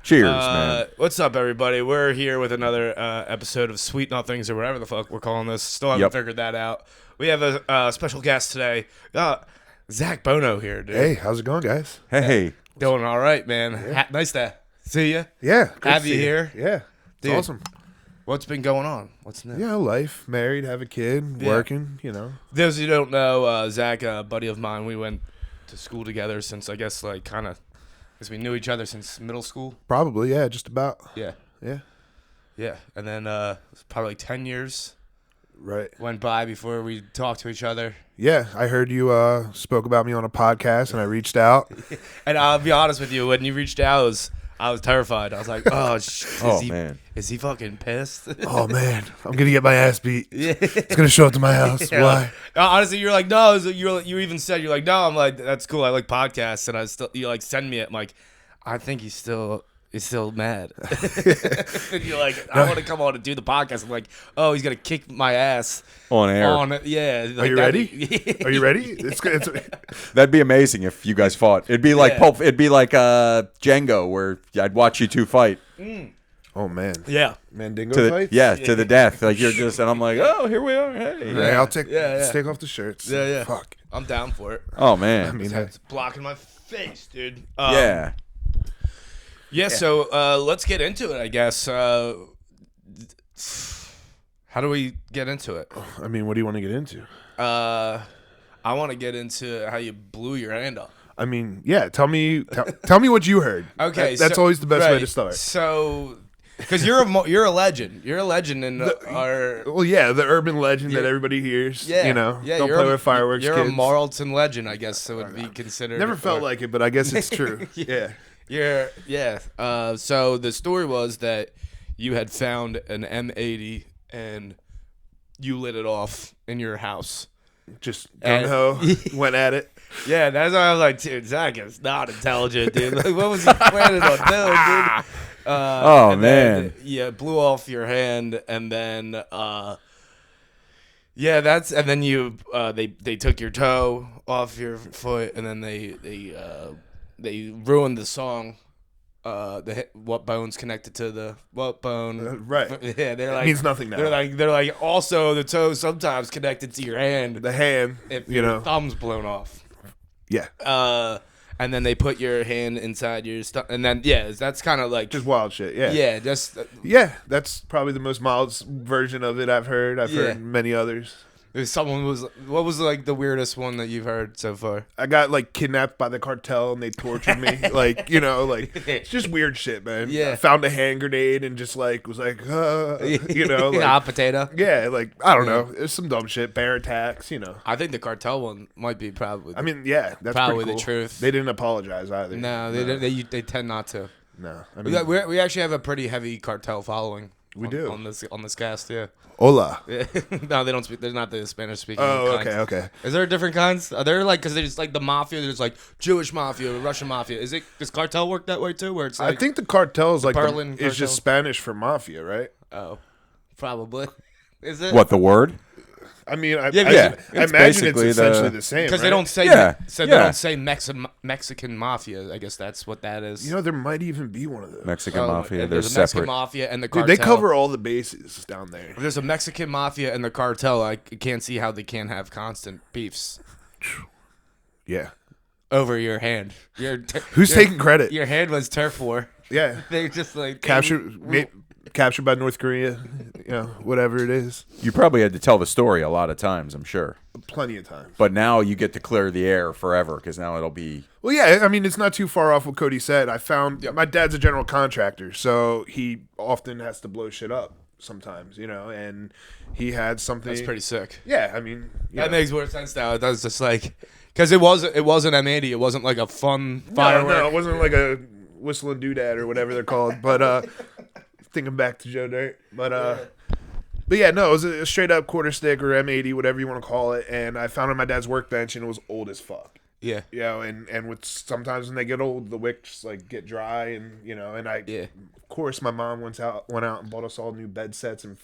Cheers, man. What's up, everybody? We're here with another episode of Sweet Nothings, or whatever the fuck we're calling this. Still haven't figured that out. We have a special guest today. Zach Buono here, dude. Hey, how's it going, guys? Hey. Doing all right, man. Yeah. Nice to see you. Yeah. Good Have to you see here? Yeah. It's Dude. awesome. What's been going on? What's new? Yeah, life, married, have a kid, working, Those who don't know, Zach, a buddy of mine, we went to school together since, I guess, we knew each other since middle school. Probably, yeah, just about. Yeah. Yeah. Yeah. And then probably 10 years Right. went by before we talked to each other. Yeah, I heard you spoke about me on a podcast, and I reached out. And I'll be honest with you, when you reached out, I was terrified. I was like, Man. Is he fucking pissed? Oh, man, I'm going to get my ass beat. Yeah. It's going to show up to my house. Yeah. Why? Honestly, you're like, no. You even said, you're like, no. I'm like, that's cool. I like podcasts. And you like send me it. I'm like, I think he's still mad. And you're like, I want to come on and do the podcast. I'm like, oh, he's going to kick my ass. On air. Are Like you ready? Are you ready? That'd be amazing if you guys fought. It'd be like Yeah. It'd be like Django, where I'd watch you two fight. Oh, man. Yeah. Mandingo fights? To the death. Like you're just, and I'm like, oh, here we are. Hey. Hey, I'll take Yeah. take off the shirts. Yeah. Fuck. I'm down for it. Oh man. I mean, It's blocking my face, dude. Yeah. Yeah, so let's get into it, I guess. How do we get into it? I mean, what do you want to get into? I want to get into how you blew your hand up. I mean, yeah, tell me what you heard. Okay, That's always the best way to start. So, because you're a legend. You're a legend in our. Well, yeah, the urban legend that everybody hears. Yeah, don't you're play with fireworks. You're kids. a Marlton legend, I guess. So it would be considered. Never felt like it, but I guess it's true. Yeah. So the story was that you had found an M80 and you lit it off in your house. Just gung-ho, went at it. Yeah, that's why I was like, dude, Zach is not intelligent, dude. Like, what was he planning on doing, dude? Oh, man. Then, blew off your hand, and then, and then you, they took your toe off your foot, and then they ruined the song. What bone's connected to the what bone? Right. Yeah, they're like It means nothing now. They're like also the toe sometimes connected to your hand. The hand, If your thumb's blown off. Yeah. And then they put your hand inside your stomach, and then that's kind of like Just wild shit. Yeah. yeah, just Yeah, that's probably the most mild version of it I've heard. I've heard many others. what was like the weirdest one that you've heard so far? I got like kidnapped by the cartel and they tortured me. It's just weird shit, man. Yeah. I found a hand grenade and just was like, Hot potato. yeah, I don't know. There's some dumb shit, bear attacks, I think the cartel one might be probably. I mean, yeah, that's Probably pretty the cool. truth. They didn't apologize either. No, they tend not to. No, I mean, We actually have a pretty heavy cartel following. We do. on this cast, yeah. hola. No, they don't speak. They're not the Spanish speaking. Oh, kinds. okay. Is there different kinds? Are there because there's like the mafia. There's like Jewish mafia, Russian mafia. Does cartel work that way too? Where it's like I think the cartel is Berlin is cartel? just Spanish for mafia, right? oh, probably. Is it What, the word? I mean, I It's imagine it's basically essentially the same. because right? they don't say they Yeah. don't say Mexican mafia. I guess that's what that is. There might even be one of those. Mexican Oh, mafia. They're there's a Mexican separate. mafia and the Dude, cartel. they cover all the bases down there. There's a Mexican mafia and the cartel. I can't see how they can't have constant beefs Yeah. over your hand. Who's taking credit? Your hand was turf war. Yeah. They're just like Captured by North Korea, whatever it is. You probably had to tell the story a lot of times, I'm sure. Plenty of times. But now you get to clear the air forever because now it'll be. Well, yeah, I mean, it's not too far off what Cody said. I found my dad's a general contractor, so he often has to blow shit up sometimes, and he had something. That's pretty sick. Yeah, I mean, That makes more sense now. It does just like because it was an M80. It wasn't like a fun firework. No, it wasn't like a whistling doodad or whatever they're called. But thinking back to Joe Dirt, but yeah, no, it was a straight up quarter stick or M80, whatever you want to call it. And I found it on my dad's workbench, and it was old as fuck. Yeah. And with sometimes when they get old, the wicks get dry, and and I. Yeah. Of course, my mom went out and bought us all new bed sets and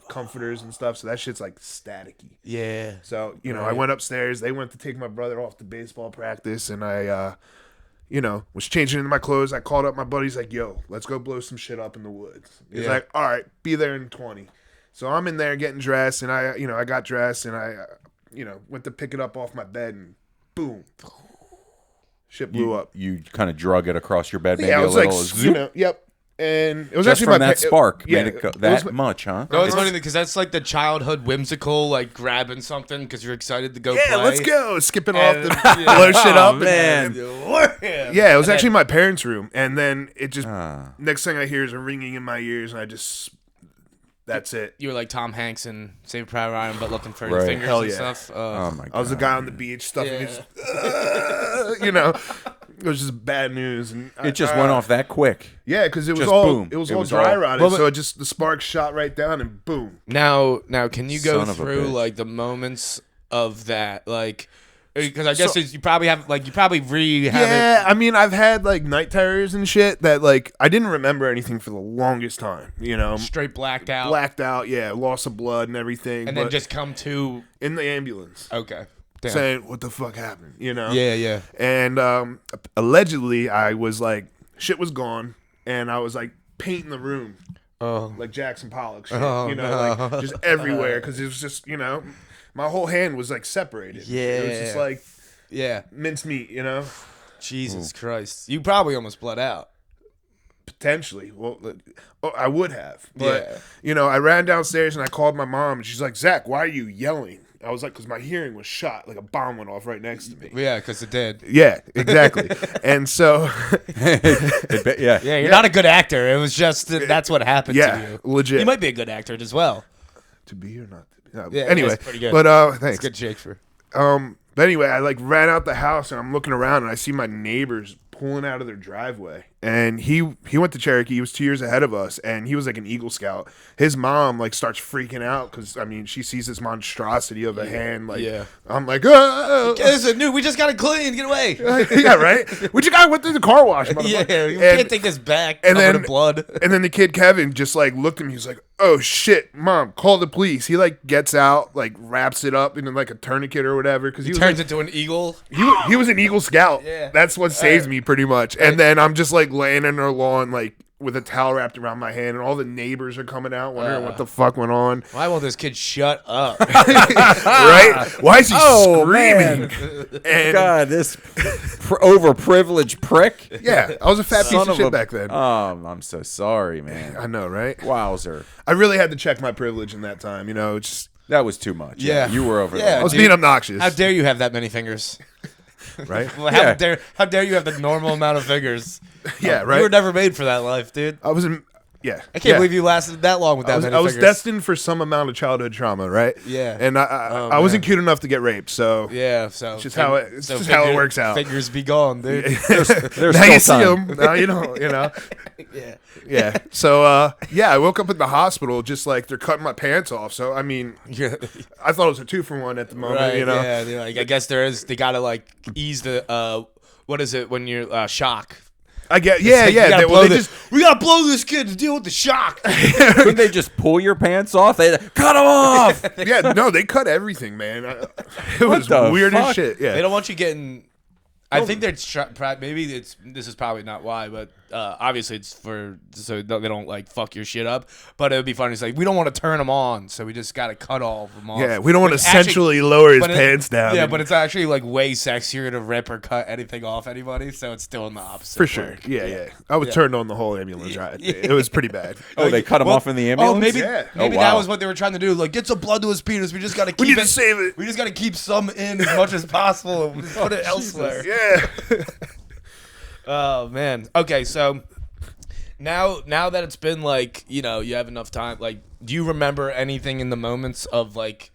comforters and stuff. So that shit's staticky. Yeah. So I went upstairs. They went to take my brother off to baseball practice, and I was changing into my clothes. I called up my buddies like, yo, let's go blow some shit up in the woods. He's like, all right, be there in 20. So I'm in there getting dressed, and I got dressed, and I went to pick it up off my bed, and boom. Shit blew up. You kind of drug it across your bed, maybe Yeah, it a was little. like, yep. And it was Just actually from that spark yeah, made it go that much, huh? No, it's funny because that's like the childhood whimsical, like grabbing something because you're excited to go yeah, play. let's go. Skipping off And- the blow shit up. man. Yeah, it was actually my parents' room. And then it just, next thing I hear is a ringing in my ears, and I just, that's it. You were like Tom Hanks in Saving Private Ryan, but looking for your Right. fingers Hell and yeah. stuff. Oh my god! I was the guy on the beach stuffing his, it was just bad news. And It just went off that quick. Yeah, because it was Just all boom. it was It all was dry all- rotted, Well, so it just the sparks shot right down and boom. Now, can you go Son of a through bitch. like the moments of that, like? Because I guess you probably have like you probably have Yeah, I mean, I've had like night terrors and shit that like I didn't remember anything for the longest time. it straight blacked out, Blacked out, yeah, loss of blood and everything, and then but just come to. in the ambulance Okay. Damn. saying what the fuck happened, Yeah. And allegedly, I was like, shit was gone, and I was like painting the room Oh. like Jackson Pollock shit, Oh, like just everywhere because it was just my whole hand was like separated. It was just Yeah. like Yeah. mincemeat, Jesus Christ. You probably almost bled out. potentially. Well, I would have, but I ran downstairs and I called my mom, and she's like, Zach, why are you yelling? I was like, because my hearing was shot, like a bomb went off right next to me. Yeah, because it did. Yeah, exactly. And so, Yeah. Yeah, you're not a good actor. It was just that's what happened to yeah, you. legit. You might be a good actor as well. To be or not to be. No, Yeah, anyway, that's pretty good. but It's thanks. good Shakespeare. But anyway, I like ran out the house and I'm looking around and I see my neighbors pulling out of their driveway. And he went to Cherokee. He was 2 years ahead of us, and he was like an Eagle Scout. His mom like starts freaking out because she sees this monstrosity of a hand. Like, Yeah. I'm like, oh, Listen, dude, we just got it clean. Get away. yeah, right. We just went through the car wash, motherfucker. Yeah, you And- can't take this back. and Covered then- in blood. And then the kid Kevin just like looked at me. He's like, "Oh shit, mom, call the police." He like gets out, like wraps it up in like a tourniquet or whatever because he was Turns like, into an eagle. he was an Eagle Scout. Yeah. That's what saved me pretty much. And then I'm just like laying in their lawn like with a towel wrapped around my hand, and all the neighbors are coming out wondering what the fuck went on. Why won't this kid shut up? Right? Why is he Oh, screaming? And God, this overprivileged prick. yeah, I was a fat piece Son of shit a- back then. I'm so sorry, man. I know, right? Wowzer. I really had to check my privilege in that time. It's just That was too much. Yeah. You were over Yeah. there. I was dude. being obnoxious. How dare you have that many fingers? right? Well, Yeah. how dare you have the normal amount of fingers? Yeah, You right. were never made for that life, dude. I was in. Yeah, I can't believe you lasted that long with that many I was fingers. destined for some amount of childhood trauma, right? Yeah. And I wasn't cute enough to get raped, so Yeah, so just how it works out. Fingers be gone, dude. There's now you see still time. them. Now you know. Yeah. Yeah. So I woke up in the hospital just like they're cutting my pants off. So I mean, Yeah. I thought it was a 2-for-1 at the moment. Right, Yeah. they're like, I guess there is. They gotta like ease the what is it when you're shock? I get. It's Yeah. like, Yeah. we gotta blow this kid to deal with the shock. Couldn't they just pull your pants off? They cut them off. Yeah. No, they cut everything, man. It was the weird as fuck? shit. Yeah. They don't want you getting. I think they're maybe this is probably not why, but obviously it's so they don't like fuck your shit up. But it would be funny. It's like we don't want to turn them on, so we just gotta cut all of them off. Yeah. We don't want to Which actually- essentially lower his but it- pants down. Yeah, but it's actually like way sexier to rip or cut anything off anybody, so it's still in the opposite. for sure. work. Yeah. I was turned on the whole ambulance ride. It was pretty bad. Oh, they cut him off in the ambulance? Oh, maybe Yeah. maybe Oh, that wow. was what they were trying to do. Like, get some blood to his penis. We just gotta keep We need it. to save it. We just gotta keep some in as much as possible and put it elsewhere. Yeah. Oh man. Okay, so now that it's been like, you have enough time, like, do you remember anything in the moments of like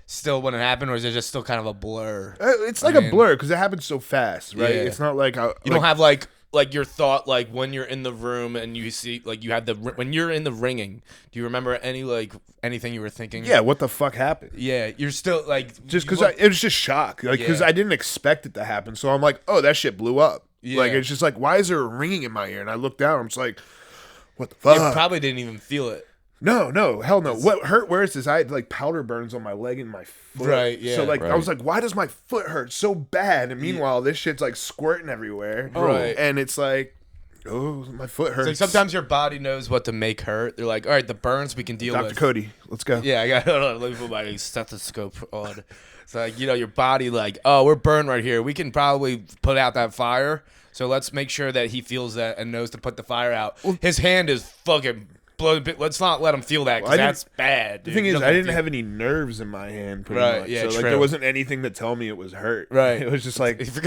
still when it happened, or is it just still kind of a blur? It's like I a mean- blur because it happens so fast, right? Yeah. It's not like You don't have like your thought like when you're in the room and you see like you have when you're in the ringing. Do you remember anything you were thinking? Yeah, what the fuck happened? Yeah, you're still like Just you because look- it was just shock, like because Yeah. I didn't expect it to happen. So I'm like, oh, that shit blew up. Like Yeah. it's just like, why is there a ringing in my ear? And I look down, I'm just like, what the you fuck? probably didn't even feel it. No, hell no. What hurt worse is I had like powder burns on my leg and my foot. Right, yeah. So like I Right. was like, why does my foot hurt so bad? And meanwhile, this shit's like squirting everywhere. Right. And it's like, oh, my foot hurts. It's like sometimes your body knows what to make hurt. They're like, all right, the burns we can deal Dr. with. Cody, let's go. Yeah, I got let me put my stethoscope on. It's like, your body like, oh, we're burned right here. We can probably put out that fire. So let's make sure that he feels that and knows to put the fire out. His hand is fucking blown. Let's not let him feel that because that's bad. The Dude. thing You is, don't I didn't feel- have any nerves in my hand, pretty Right, much. yeah, so like true. there wasn't anything to tell me it was hurt. Right. It was just like, If you're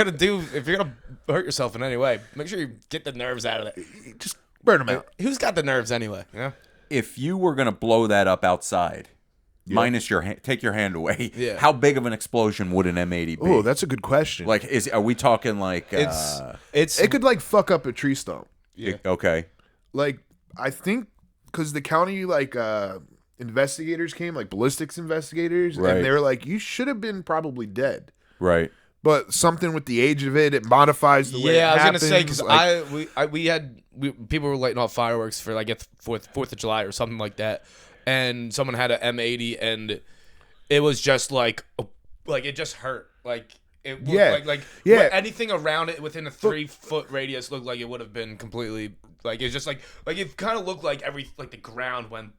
gonna hurt yourself in any way, make sure you get the nerves out of it. just burn them out. Who's got the nerves anyway? Yeah. If you were gonna blow that up outside, minus your take your hand away, Yeah. how big of an explosion would an M80 be? Oh, that's a good question. like, are we talking like? It's it could like fuck up a tree stump. yeah. Okay. Like I think because the county like investigators came, like ballistics investigators, Right. and they were like, you should have been probably dead. Right. But something with the age of it, it modifies the way. Yeah, I was happens. gonna say because like, we had people were lighting off fireworks for like Fourth of July or something like that, and someone had an M80 and it was just like it just hurt like. It looked Yeah. Yeah. anything around it within a 3-foot radius looked like it would have been completely like it's just like it kind of looked like the ground went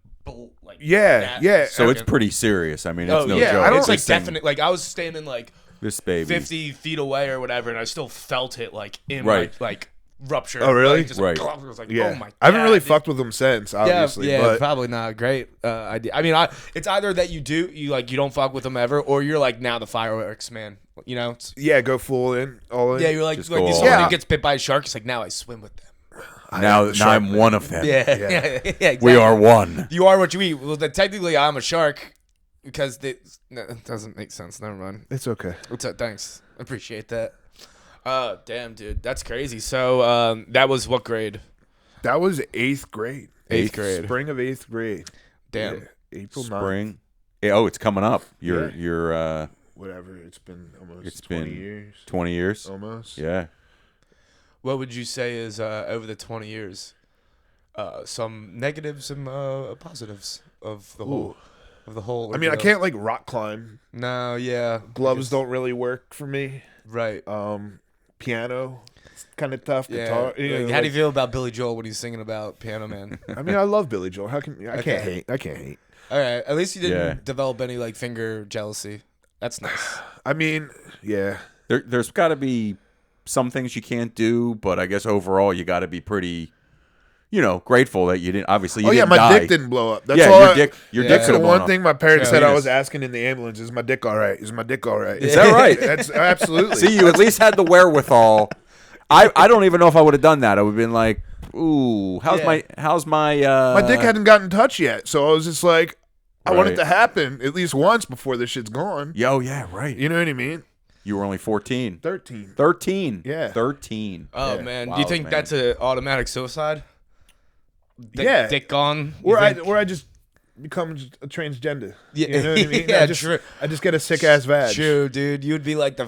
like Yeah, that yeah. So it's second. pretty serious. I mean, it's no yeah, joke. I don't It's like This thing- definite. Like I was standing like This baby. 50 feet away or whatever, and I still felt it like in Right. my like rupture. Oh, really? Like, just Right. I was like, yeah. oh my god. I haven't really dude. fucked with them since, obviously. Yeah, but probably not a great idea. I mean, it's either that you don't fuck with them ever, or you're like now the fireworks man. You know? yeah, go full in, all in. Yeah, you're like Just like go this all someone in. who gets bit by a shark. It's like now I swim with them. Now I'm one of them. Yeah, Yeah. yeah, exactly. We are one. You are what you eat. Well, then technically I'm a shark because no, it doesn't make sense. Never mind. It's okay. Thanks. Appreciate that. Damn, dude, that's crazy. So, that was what grade? That was 8th grade. Eighth grade. Spring of 8th grade. Damn. Yeah, April 9th. Spring. Oh, it's coming up. You're Whatever. It's been almost It's 20 been years. 20 years. Almost. Yeah. What would you say is over the 20 years? Some negatives, some positives of the whole. Of the whole. I mean, I ordeal? can't like rock climb. No, yeah. Gloves don't really work for me. Right. Piano, it's kind of tough. Yeah. Guitar. Like, how do you feel about Billy Joel when he's singing about Piano Man? I mean, I love Billy Joel. How can I Okay. can't hate? I can't hate. All right. At least you didn't Yeah. develop any like finger jealousy. That's nice. I mean, yeah. There's got to be some things you can't do, but I guess overall you got to be pretty, grateful that you didn't. Obviously, you Oh yeah, didn't my die. dick didn't blow up. That's Yeah, all. your dick Yeah. That's could the have one blown thing up. my parents Yeah. said I Penis. was asking in the ambulance. Is my dick all right? Is my dick all right? Is that right? That's absolutely. See, you at least had the wherewithal. I don't even know if I would have done that. I would have been like, "Ooh, how's Yeah. my my dick hadn't gotten touched yet, so I was just like, I want it Right. to happen at least once before this shit's gone. Yo, yeah, right. You know what I mean? You were only 14. 13. 13. Yeah. 13. Oh Yeah. man, do Wow, you think man. that's an automatic suicide? Yeah. Dick gone. You Or think- I just become a transgender. Yeah. You know what I mean? Yeah, I just get a sick ass vag. True, dude. You'd be like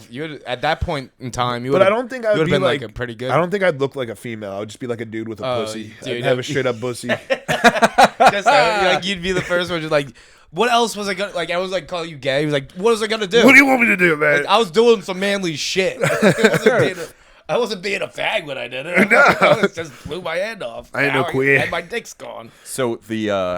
at that point in time. You But would. I don't think I you would would be have been like a pretty good. I don't think I'd look like a female. I would just be like a dude with a Oh, pussy. dude, I'd have a straight up pussy. Just, like you'd be the first one. Just like, what else was I gonna like? I was like, call you gay. He was like, what was I gonna do? What do you want me to do, man? Like, I was doing some manly shit. I wasn't being a fag when I did it. No. I just blew my hand off. I ain't no Now queer. And my dick's gone. So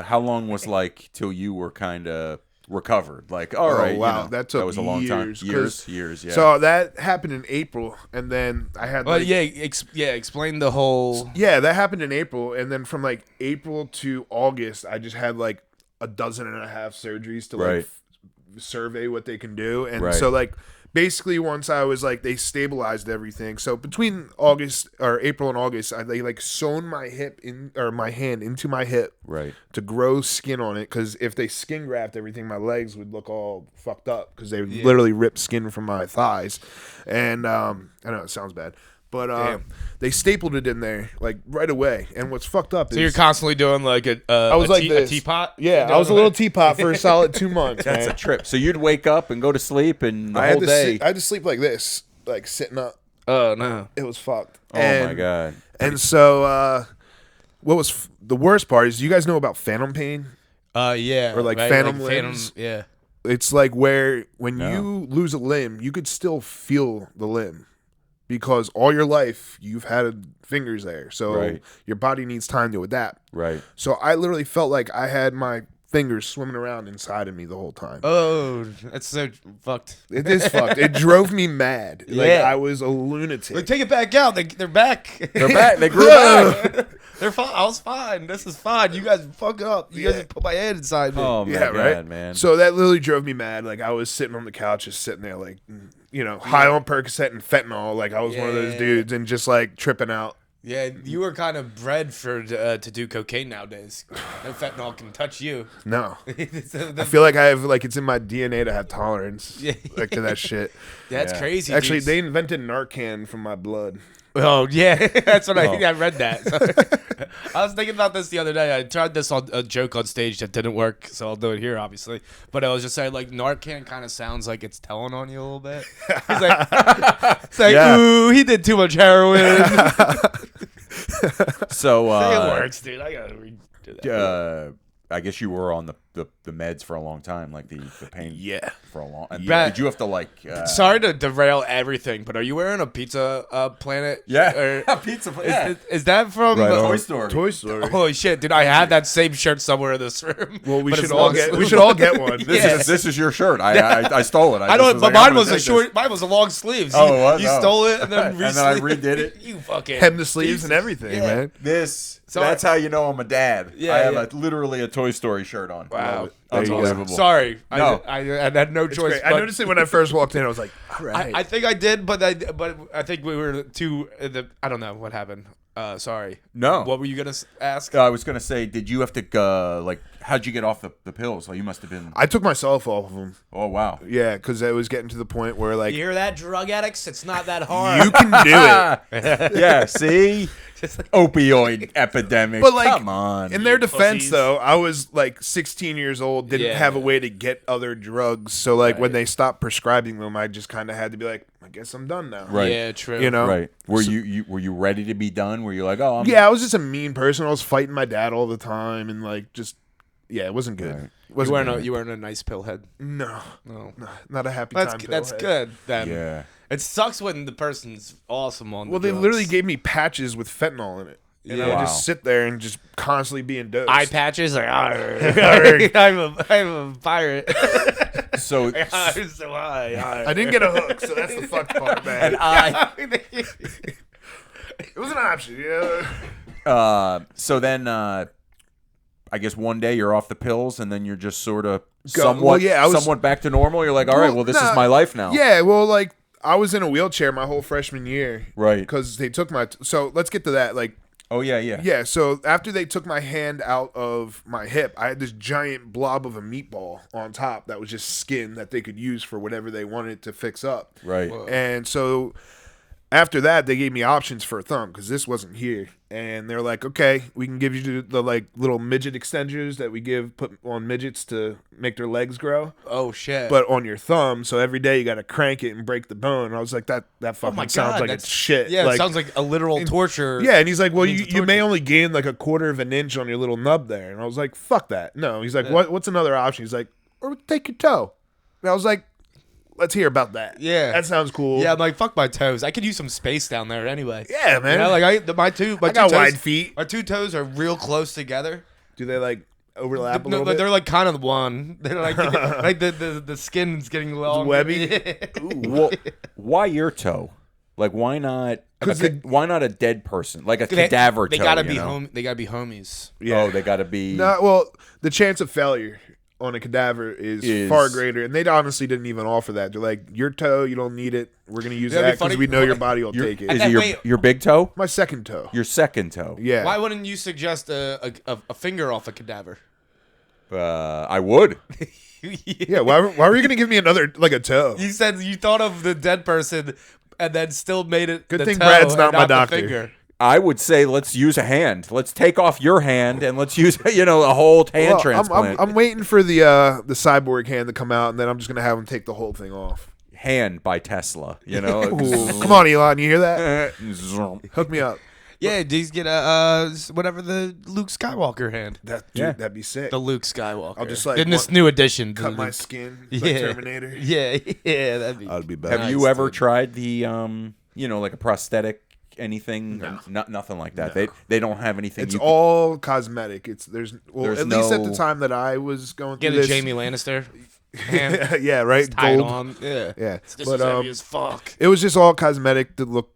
how long was like till you were kind of recovered? Like, all right, wow, that took was a long time. years, 'cause- Years, yeah. So that happened in April, and then I had Well, like, explain the whole. yeah, that happened in April, and then from like April to August, I just had like 12.5 surgeries to like Right. survey what they can do, and Right. so like basically once I was like they stabilized everything. So between August or April and August, they like sewn my my hand into my hip right. to grow skin on it, because if they skin graft everything, my legs would look all fucked up because they literally ripped skin from my thighs. And I know it sounds bad, but they stapled it in there like right away. And what's fucked up So is you're constantly doing like I was like a this. teapot. Yeah, I was a little teapot for a solid 2 months. That's man. a trip. So you'd wake up and go to sleep, and the I whole had to day. I had to sleep like this, like sitting up. Oh no. It was fucked. Oh my god. And so what was the worst part is, you guys know about phantom pain? Yeah. Or, like, right? phantom Like limbs? yeah. It's like where when No. you lose a limb, you could still feel the limb because all your life you've had fingers there. So Right. your body needs time to adapt. Right. So I literally felt like I had my fingers swimming around inside of me the whole time. Oh, that's so fucked. It is fucked. It drove me mad. Like, Yeah. I was a lunatic. Like, take it back out. They're back. They're back. They grew back. They're fine. I was fine. This is fine. You guys fuck up. You guys put my head inside me. Oh, my Yeah, God, right? man. So that literally drove me mad. Like, I was sitting on the couch, just sitting there, like, high on Percocet and fentanyl. Like, I was one of those Yeah. dudes, and just like tripping out. Yeah, you were kind of bred for to do cocaine nowadays. No fentanyl can touch you. No, The- I feel like I have, like, it's in my DNA to have tolerance, Yeah. like, to that shit. That's Yeah. crazy. Actually, dude. they invented Narcan from my blood. Oh yeah, that's what Oh. I read that. So, I was thinking about this the other day. I tried this on a joke on stage that didn't work, so I'll do it here, obviously. But I was just saying, like, Narcan kind of sounds like it's telling on you a little bit. He's like, it's like, Yeah. ooh, he did too much heroin. So, It works, dude. I gotta redo that. I guess you were on the meds for a long time, like the pain. Yeah. For a long. And Brad- did you have to like? Sorry to derail everything, but are you wearing a Pizza Planet? Yeah. Or- Pizza. Is that from Right on. Toy Story. Toy Story. Holy shit, dude! I have that same shirt somewhere in this room. Well, we But should it's all long get. sleeve. We should all get one. This is your shirt. I stole it. I just don't, was but like, I'm mine gonna was a take short. this. Mine was a long sleeves. Oh, it was? You Oh. stole it and then And then I re-sleeved redid it. You fucking Hem the sleeves piece and of- everything, Yeah. man. So That's how you know I'm a dad. Yeah, I have yeah. literally a Toy Story shirt on. Wow, There you go. Unbelievable. Sorry, No. I had no It's choice. great. I but noticed it when I first walked in. I was like, all right. I think I did, but I think we were too. I don't know what happened. Sorry. No. What were you gonna ask? I was gonna say, did you have to like? How'd you get off the pills? Like, you must have been. I took myself off of them. Oh wow. Yeah, because I was getting to the point where, like, You hear that, drug addicts? It's not that hard. you can do it. Yeah. See, opioid epidemic. But, like, come on. In their defense, pussies. though, I was like 16 years old, didn't Yeah. have a way to get other drugs. So, like, when Right. they stopped prescribing them, I just kind of had to be like, I guess I'm done now. Right. Yeah, true. You know? Right. Were you ready to be done? Were you like, oh, I'm Yeah, I was just a mean person. I was fighting my dad all the time, and like, just it wasn't good. Right. You weren't a nice pillhead. No, No. not a happy That's time. that's pillhead. good. Then. Yeah. It sucks when the person's awesome on. Well, the they drugs. literally gave me patches with fentanyl in it, and I would Wow. just sit there and just constantly being dosed. eye patches. Like, Arr. I'm a pirate. So I'm so high. I didn't get a hook, so that's the fucked part, man. It was an option, yeah. so then I guess one day you're off the pills and then you're just sort of Go- somewhat well, yeah, I was- somewhat back to normal. You're like, all right, well, this nah, is my life now. Yeah, well, like, I was in a wheelchair my whole freshman year. Right. Because they took my. So let's get to that. Like, Oh yeah, yeah. yeah, so after they took my hand out of my hip, I had this giant blob of a meatball on top that was just skin that they could use for whatever they wanted to fix up. Right. And so after that, they gave me options for a thumb because this wasn't here. And they're like, okay, we can give you the like little midget extenders that we put on midgets to make their legs grow, Oh shit. but on your thumb. So every day you got to crank it and break the bone. And I was like, that fucking my sounds God, like that's- it's shit. yeah, like, it sounds like a literal torture. yeah, and he's like, well, means you of may torture. only gain like a quarter of an inch on your little nub there. And I was like, fuck that. No. He's like, Yeah. what's another option? He's like, or take your toe. And I was like, let's hear about that. Yeah. That sounds cool. Yeah, I'm like, fuck my toes. I could use some space down there anyway. Yeah, man. You know, like my two I got toes, wide feet. My two toes are real close together. Do they like overlap a No, little but bit? they're like kind of one. They're like like the skin's getting long. webby? Well, why your toe? Like, why not? 'Cause Why not a dead person, like a cadaver toe? They gotta you be know? They gotta be homies. Yeah. Oh, they gotta be. No, well, the chance of failure on a cadaver is far greater, and they honestly didn't even offer that. They're like, your toe, you don't need it. We're gonna use That'd be that because funny. we know your body will take it. Is And it wait. your big toe? My second toe. Your second toe? Yeah. Why wouldn't you suggest a finger off a cadaver? I would. Yeah. Why were you gonna give me another like a toe? You said you thought of the dead person and then still made it. Good the thing toe Brad's and not my the doctor. finger. I would say let's use a hand. Let's take off your hand and let's use a whole hand Well, transplant. I'm waiting for the cyborg hand to come out, and then I'm just gonna have him take the whole thing off. Hand by Tesla. Ooh, come on, Elon, you hear that? Hook me up. Yeah, these get whatever the Luke Skywalker hand. That'd be sick. The Luke Skywalker. I'll just like in this new edition. cut my Luke. skin Yeah. like Terminator. Yeah, that'd be. That'd be better. Have you ever tried the like a prosthetic anything? No. Nothing like that. No. They don't have anything. It's all cosmetic. There's There's at least at the no- time that I was going Get through a this. Jamie Lannister hand. Yeah, right. Tie it Gold. on. Yeah. Yeah, This but is heavy as fuck. it was just all cosmetic to look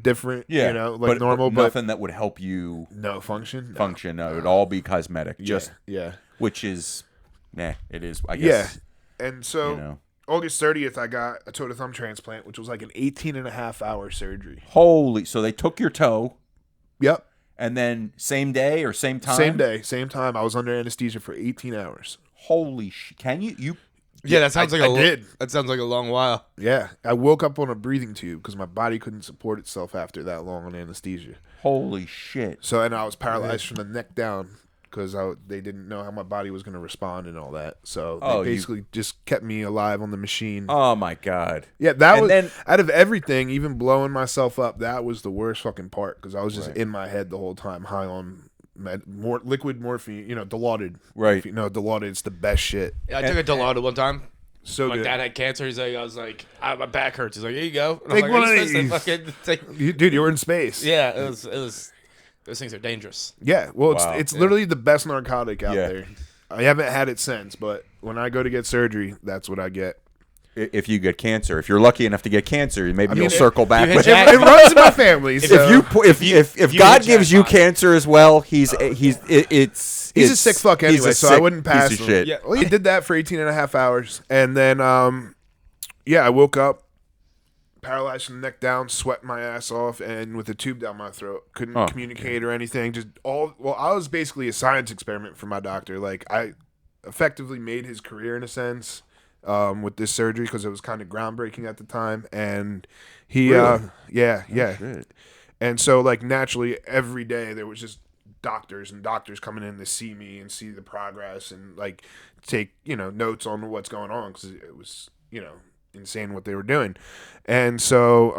different. Yeah, you know, like normal, but but nothing that would help you no function. No. function. No, it would all be cosmetic. Just yeah. which is, it is. I guess. Yeah, and so You know. August 30th, I got a toe to thumb transplant, which was like an 18.5-hour surgery. Holy! So they took your toe, Yep, and then same day or same time. same day, same time. I was under anesthesia for 18 hours. Holy shit! Can you? Yeah, that sounds I like did. That sounds like a long while. Yeah, I woke up on a breathing tube because my body couldn't support itself after that long on anesthesia. Holy shit! So, and I was paralyzed from the neck down because they didn't know how my body was going to respond and all that. So they basically just kept me alive on the machine. Oh my god! Yeah, that And was then- out of everything, even blowing myself up. That was the worst fucking part because I was just Right. in my head the whole time, high on more liquid morphine. Dilaudid. Right. Dilaudid. It's the best shit. I took a Dilaudid one time. So My good. dad had cancer. I was like, my back hurts. He's like, here you go. And Take I'm like, one "Are you of supposed to these." fucking take-" Dude, you were in space. Yeah, it was. Those things are dangerous. Yeah. Well, Wow. it's literally the best narcotic out Yeah. there. I haven't had it since, but when I go to get surgery, that's what I get. If you get cancer, if you're lucky enough to get cancer, maybe mean, you'll circle back. hit with Jack- It runs in my family. So. If you God hit gives you jackpot. cancer as well, he's He's a sick fuck anyway, so I wouldn't pass piece of him. shit. Yeah. Well, he did that for 18.5 hours. And then, I woke up, paralyzed from the neck down, sweating my ass off, and with a tube down my throat. Couldn't Oh, communicate or anything. I was basically a science experiment for my doctor. Like, I effectively made his career in a sense with this surgery because it was kind of groundbreaking at the time. And he, Really? yeah. Shit. And so, like, naturally, every day there was just doctors coming in to see me and see the progress and, like, take, notes on what's going on because it was, insane what they were doing. And so,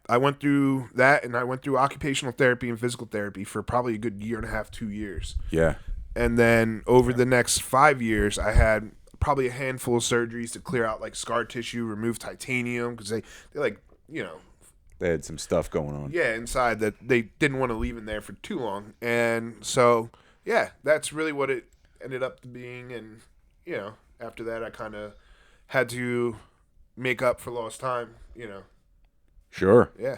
I went through that, and I went through occupational therapy and physical therapy for probably a good 1.5 to 2 years. Yeah. And then over the next 5 years, I had probably a handful of surgeries to clear out, like, scar tissue, remove titanium because they like, They had some stuff going on. yeah, inside that they didn't want to leave in there for too long. And so, that's really what it ended up being. And, after that, I kind of had to make up for lost time, Sure. Yeah.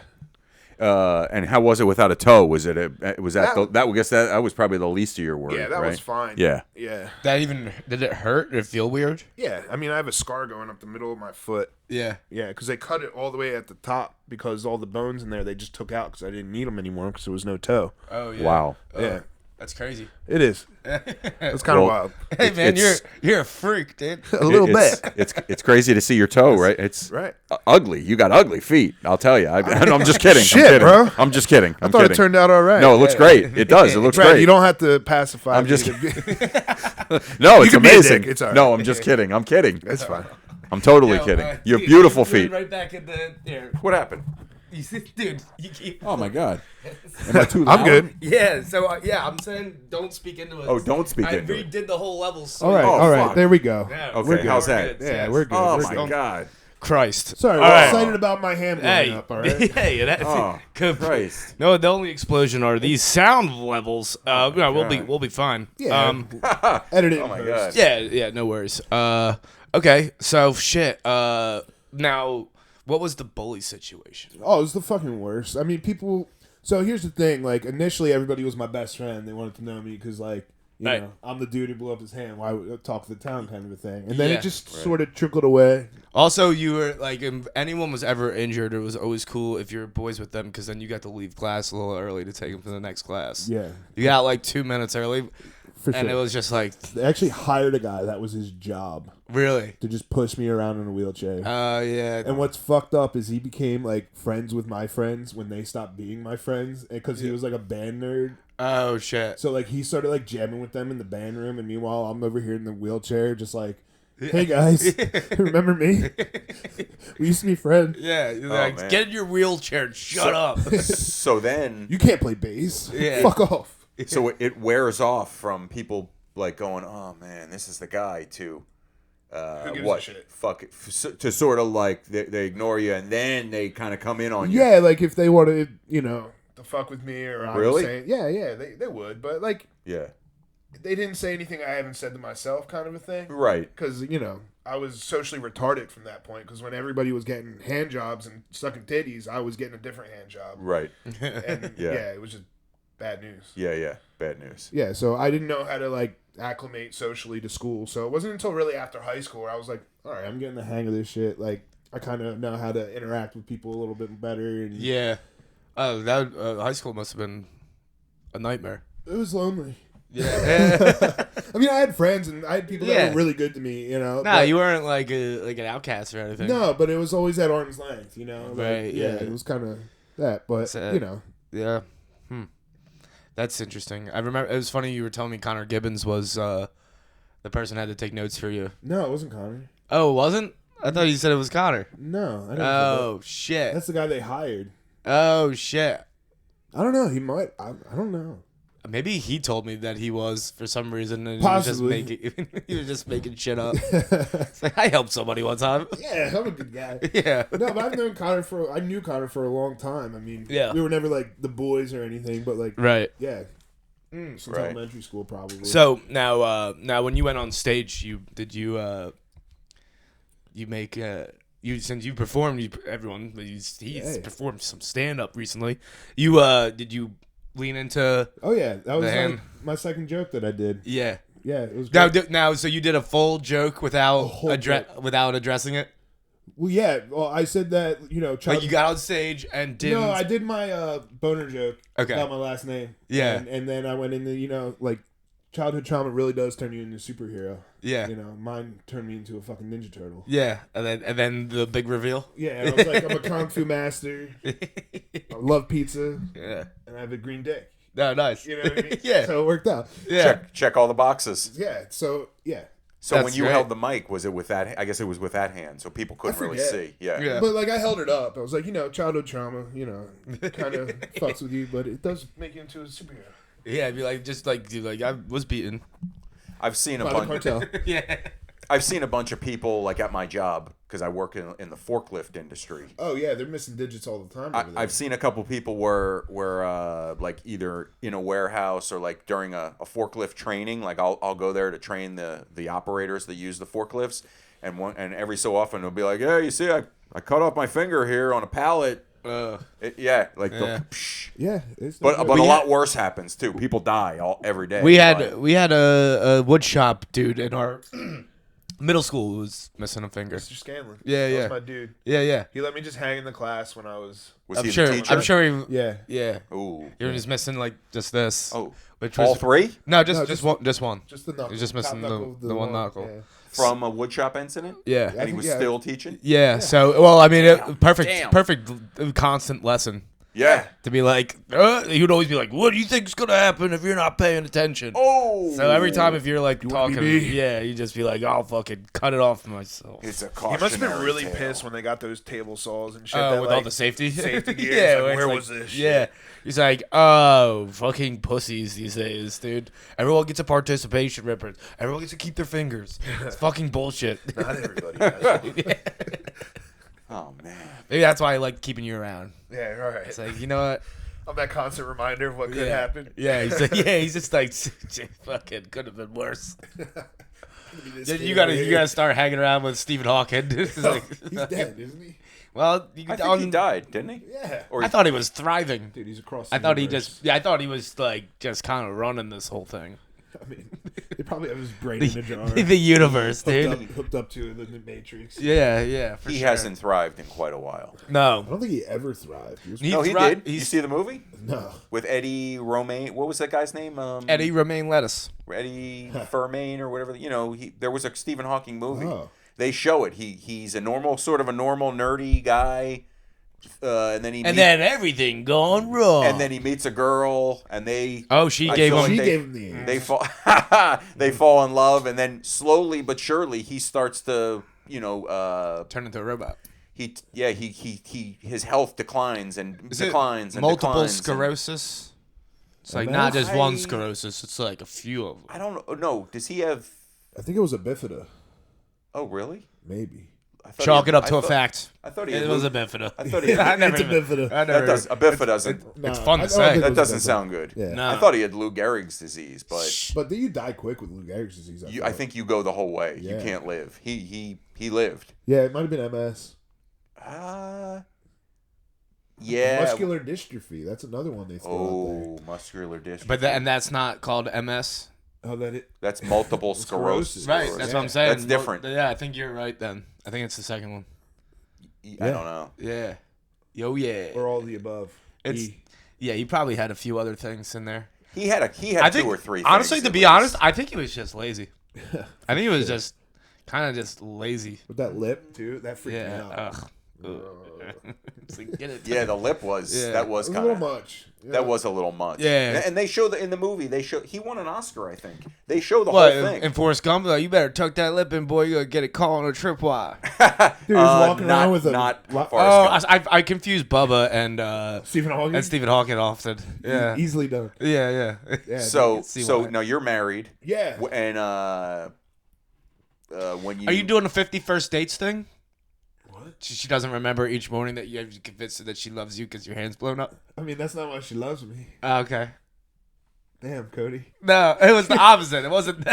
And how was it without a toe? Was it? Was that? That- I guess that was probably the least of your worries. Yeah, that right? was fine. Yeah. Yeah. Did it hurt? Did it feel weird? Yeah. I mean, I have a scar going up the middle of my foot. Yeah. Yeah, because they cut it all the way at the top because all the bones in there they just took out because I didn't need them anymore because there was no toe. Oh yeah. Wow. Yeah. That's crazy. It is. It's kind of Well, wild. Hey man, It's- you're a freak, dude. A little it's, bit. It's crazy to see your toe, right? It's Right. ugly. You got ugly feet. I'll tell you. I'm just kidding. Shit, I'm kidding. bro. I'm just kidding. I I'm thought kidding. it turned out all right. No, it looks great. It does. It looks Brad, great. you don't have to pacify. I'm me just- to be- No, You it's can be a amazing. dick. It's all right. No, I'm just kidding. I'm kidding. It's fine. I'm totally kidding. You have beautiful feet. Right back in the there. What happened? Dude, you keep. Oh my god. Am I too loud? I'm good. Yeah. So I'm saying don't speak into it. Oh, don't speak into it. I redid the whole level. So All right. Oh, all right. fuck. There we go. Yeah, Okay, we're good. how's We're that? good, Yeah, yes. we're good. Oh we're my good. god. Christ. Sorry, All we're right. excited about my hand blowing Hey, up. All right. hey, that's Oh, good. Christ. No, the only explosion are these sound levels. We'll be fine. Yeah. Edit it. Oh my god. Yeah, no worries. Okay, so shit. Now, what was the bully situation? Oh, it's the fucking worst. I mean, people. So here's the thing. Like initially, everybody was my best friend. They wanted to know me because, like, you Right. know, I'm the dude who blew up his hand. Why would talk to the town kind of a thing. And then Yeah. it just sort of trickled away. Also, you were like, if anyone was ever injured, it was always cool if you're boys with them because then you got to leave class a little early to take them to the next class. Yeah, You got like 2 minutes early, for and sure. it was just like, They actually hired a guy that was his job really? to just push me around in a wheelchair. Yeah. And what's fucked up is he became like friends with my friends when they stopped being my friends because he was like a band nerd. Oh shit. So like he started like jamming with them in the band room, and meanwhile I'm over here in the wheelchair, just like, Hey guys, remember me? We used to be friends. Yeah, you're Oh, like, man. get in your wheelchair and shut up. So then, You can't play bass. Yeah. Fuck off. so it wears off from people like going, oh man, this is the guy, to gives a what? shit? Fuck it. To sort of like they ignore you, and then they kind of come in on you. Yeah, like if they wanted, to fuck with me or I was Really? saying, yeah, they would, but like Yeah. they didn't say anything I haven't said to myself, kind of a thing. Right. Because I was socially retarded from that point. Because when everybody was getting hand jobs and sucking titties, I was getting a different hand job. Right. And Yeah. it was just bad news. Yeah. Bad news. Yeah, so I didn't know how to like acclimate socially to school. So it wasn't until really after high school where I was like, all right, I'm getting the hang of this shit. Like I kind of know how to interact with people a little bit better. And Yeah. Oh, that high school must have been a nightmare. it was lonely. Yeah. I mean, I had friends and I had people that Yeah. were really good to me. No, but- you weren't like an outcast or anything. No, but it was always at arm's length. Like, Right, yeah. it was kind of that. But Sad. Yeah. That's interesting. I remember it was funny you were telling me Connor Gibbons was the person who had to take notes for you. no, it wasn't Connor. Oh, it wasn't? I thought you said it was Connor. No, I didn't. Oh shit. That's the guy they hired. Oh shit. I don't know. He might. I don't know. Maybe he told me that he was for some reason, and Possibly. he was just making shit up. It's like, I helped somebody one time. Yeah, I'm a good guy. Yeah. No, but I've known Connor I knew Connor for a long time. I mean, Yeah. we were never like the boys or anything, but like, Right. yeah, since Right. elementary school probably. So now when you went on stage, you make since you performed, everyone he's Hey. performed some stand up recently. You did you lean into oh yeah, that was Man. like my second joke that I did. yeah. Yeah, it was Now, great. so you did a full joke without whole without addressing it. Well, yeah. Well, I said that Like you got on stage and didn't. No, I did my boner joke Okay. about my last name. Yeah. and then I went into like childhood trauma really does turn you into a superhero. Yeah. Mine turned me into a fucking Ninja Turtle. Yeah, and then the big reveal. Yeah, and I was like, I'm a kung fu master. I love pizza, Yeah. and I have a green dick. No, nice. You know what I mean? Yeah. So it worked out. Yeah. Check all the boxes. Yeah. So yeah. So That's when you great. held the mic, was it with that? I guess it was with that hand, so people couldn't really forget. see. Yeah. Yeah. But like I held it up. I was like, childhood trauma. Kind of fucks with you, but it does make you into a superhero. Yeah, I'd be like, just like, dude, like I was beaten. I've seen a By the bunch. cartel. Yeah. I've seen a bunch of people like at my job because I work in the forklift industry. Oh yeah, they're missing digits all the time. Over there. I've seen a couple people where like either in a warehouse or like during a forklift training. Like I'll go there to train the operators that use the forklifts, and every so often they'll be like, yeah, you see, I cut off my finger here on a pallet. Yeah. Yeah. Psh. Yeah, it's But not a good. lot worse happens too. People die every day. We But- had a wood shop dude in our middle school who was missing a finger. Mr. Scanlon. Yeah, That yeah. was my dude. Yeah. He let me just hang in the class when I was. Was I'm he sure. the teacher? I'm sure he. Yeah. Yeah. Ooh. You're just missing like just this. Oh. Which All was three no, just No, just one. Just one. Just the knuckle. He's just missing top the- knuckle, the one knuckle. Yeah. from a woodshop incident, Yeah. and he was Yeah. still teaching. Yeah. So well, I mean, perfect, Damn. perfect, constant lesson Yeah. to be like. He'd always be like, "What do you think's gonna happen if you're not paying attention?" Oh. So every time if you're like wanna talking, be me? yeah, you just be like, "I'll fucking cut it off myself." It's a He cautionary must have been really tale. pissed when they got those table saws and shit. Oh, that, with like, all the safety safety gear. yeah, It's like, it's where was this shit? Yeah, he's like, oh, fucking pussies these days, dude. Everyone gets a participation ribbon. Everyone gets to keep their fingers. It's fucking bullshit. Not everybody. Has. Oh man. Maybe that's why I like keeping you around. Yeah, right. It's like, you know what? I'm that constant reminder of what could yeah. happen. Yeah, he's just like, fucking could have been worse. You gotta start hanging around with Stephen Hawking. It's like, He's dead, isn't he? well, I think he died, didn't he? Yeah. Or I thought he was thriving. Dude, he's across. I the thought he universe. I thought he was like just kind of running this whole thing. I mean, they probably have his brain in a jar. The universe, dude. Hooked up to the Matrix. Yeah, for He sure. hasn't thrived in quite a while. I No. don't think he ever thrived. He was, He No, he thri- did. You he's- see the movie no. with Eddie Romaine? What was that guy's name? Eddie Romaine Lettuce. Eddie Fermain or whatever. There was a Stephen Hawking movie. Oh. They show it. He's a normal, sort of a normal nerdy guy, and then then everything gone wrong. And then he meets a girl, and they. She I gave feel him. She like gave him the AIDS. They fall. They fall in love, and then slowly but surely he starts to, turn into a robot. His health declines and Is declines it and multiple declines sclerosis? It's like MS? not just one sclerosis. It's like a few of them. I don't know. No, does he have? I think it was a bifida. Oh, really? Maybe. I thought Chalk he it had- up to I a thought- fact. I thought he It had was a Lou- bifida. I thought he had. I never It's a even- bifida. I never That does a bifida doesn't. Nah, fun to I don't say. think it That was a doesn't bifida. sound good. Yeah. No. I thought he had Lou Gehrig's disease, but But then you die quick with Lou Gehrig's disease. I thought. think you go the whole way. You Yeah. can't live. He lived. Yeah, it might have been MS. Yeah. Muscular dystrophy. That's another one they throw out Oh, muscular dystrophy. But and that's not called MS. there. Oh, that it. That's multiple sclerosis. Sclerosis. Right. Or- That's yeah. what I'm saying. That's different. Yeah, I think you're right then. I think it's the second one. I don't know. Yeah. Yo, yeah. Or all the above. It's E. yeah. He probably had a few other things in there. He had I think, two or three. honestly, things to at be least. honest, I think he was just lazy. I think he was just kind of just lazy. With that lip, too. That freaked me Yeah. out. It's like, get it. Yeah, the lip was Yeah. that was It was a kind little of much. Yeah. that was a little much. Yeah. and they show in the movie he won an Oscar, I think. They show the What, whole thing. in Forrest Gump, like, you better tuck that lip in, boy. You gonna get it caught on a tripwire. Dude, he was walking not, around with a. not lo- Forrest Gump. I confuse Bubba and Stephen Hawking. Stephen Hawking often. Yeah, Easily done. yeah. Yeah. So see so why. now you're married, Yeah. and when you Are you doing the 51st dates thing? What? She doesn't remember each morning that you have to convince her that she loves you because your hand's blown up. I mean, that's not why she loves me. Okay. Damn, Cody. No, it was the opposite. It wasn't.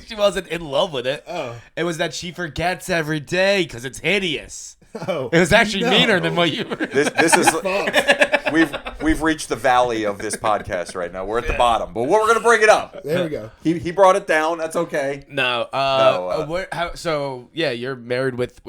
She wasn't in love with it. Oh. It was that she forgets every day because it's hideous. Oh. It was actually No. meaner than what you were. this is Fuck. we've reached the valley of this podcast right now. We're at the bottom, but we're gonna bring it up. There we go. He brought it down. That's okay. No. So yeah, you're married with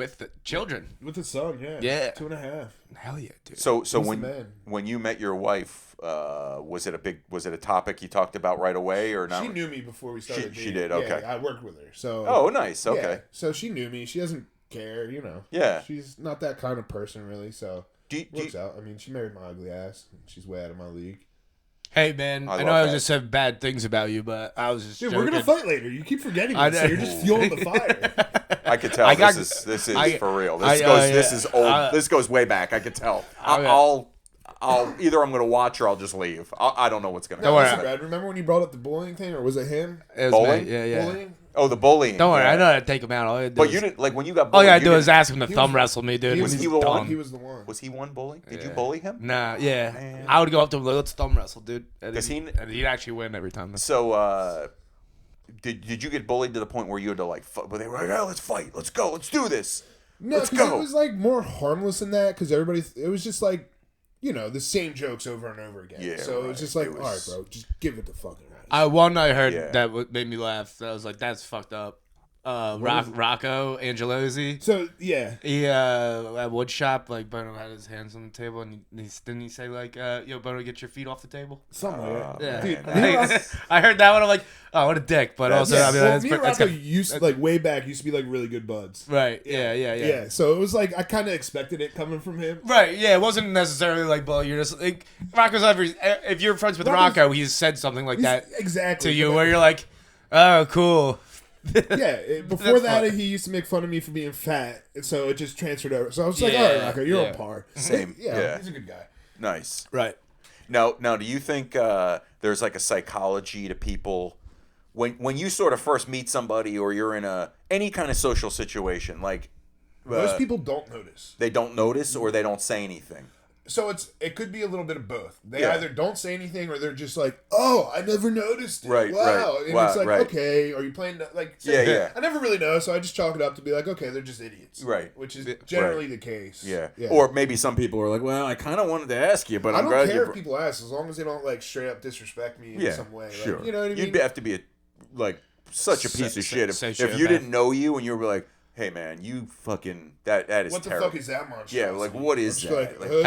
children. With the son, yeah. Yeah. 2.5. Hell yeah, dude. So He's the when man. when you met your wife, was it a topic you talked about right away or not? She knew me before we started She dating. did, okay. Yeah, I worked with her. So. Oh, nice. Okay. Yeah, so she knew me. She doesn't care, Yeah. She's not that kind of person, really, so. Do Works out. I mean, she married my ugly ass. She's way out of my league. Hey man, I I love know I that. just said bad things about you, but I was just Dude, joking. we're gonna fight later. You keep forgetting I this, so know. you're just fueling the fire. I could tell I got- this is I- for real. I- This is old. This goes way back. I could tell. I'll either I'm gonna watch or I'll just leave. I don't know what's gonna No, worry. happen. listen, Brad, remember when you brought up the bullying thing, or was it him? It was Bowling? me. Yeah. Bullying? Oh, the bullying. Don't worry, yeah. I know how to take him out. All I do But is- you didn't when you got all bullied. you gotta you do is didn't- ask him to he thumb was- wrestle me, dude. he and was he's he the one? done. He was the one. Was he one bully? Did you Yeah. bully him? Nah, yeah. Man. I would go up to him like, let's thumb wrestle, dude. And Does he- and he'd actually win every time. So, did you get bullied to the point where you had to like? Where they were like, "Oh, let's fight, let's go, let's do this." No, Let's because go. it was like more harmless than that. Because everybody, it was just like, the same jokes over and over again. Yeah, so it was right. just like, It was- all right, bro, just give it the fucking rest. I heard Yeah. that made me laugh. I was like, that's fucked up. Rocco Angelosi. So yeah, He at wood shop, like Bono had his hands on the table, and didn't he say like, "Yo, Bono, get your feet off the table"? something like that. Yeah, Dude, man. me and Rock- I heard that one. I'm like, oh, what a dick. But also, yeah, I mean, well, that's, me and that's Rocco kind used like way back used to be like really good buds. right. Yeah. Yeah, so it was like I kind of expected it coming from him. Right, yeah, it wasn't necessarily like, well, you're just like Rocco's every. If you're friends with Rocco's- Rocco, he's said something like that Exactly to you, but- where you're like, oh, cool. Before That's that, fine. he used to make fun of me for being fat, and so it just transferred over. So I was like, Yeah, all right, Rocco, you're yeah. on par. Same, yeah. He's a good guy. Nice. Right. Now, do you think there's like a psychology to people when you sort of first meet somebody or you're in any kind of social situation, like Most people don't notice. they don't notice or they don't say anything. So it could be a little bit of both. They Yeah. either don't say anything or they're just like, "Oh, I never noticed it." Right, wow. right. And Wow, it's like, right. okay, are you playing like? Yeah. I never really know, so I just chalk it up to be like, okay, they're just idiots. Right. Which is generally the case. Yeah. Or maybe some people are like, well, I kind of wanted to ask you, but I I'm don't glad care you. if people ask, as long as they don't like straight up disrespect me in some way. Like, Sure. You know what I mean? You'd have to be such a piece of shit if sociopath. you didn't know you and you were like, hey man, you fucking that is what the terrible. fuck is that monster? Yeah, like what is I'm just that? Like, okay.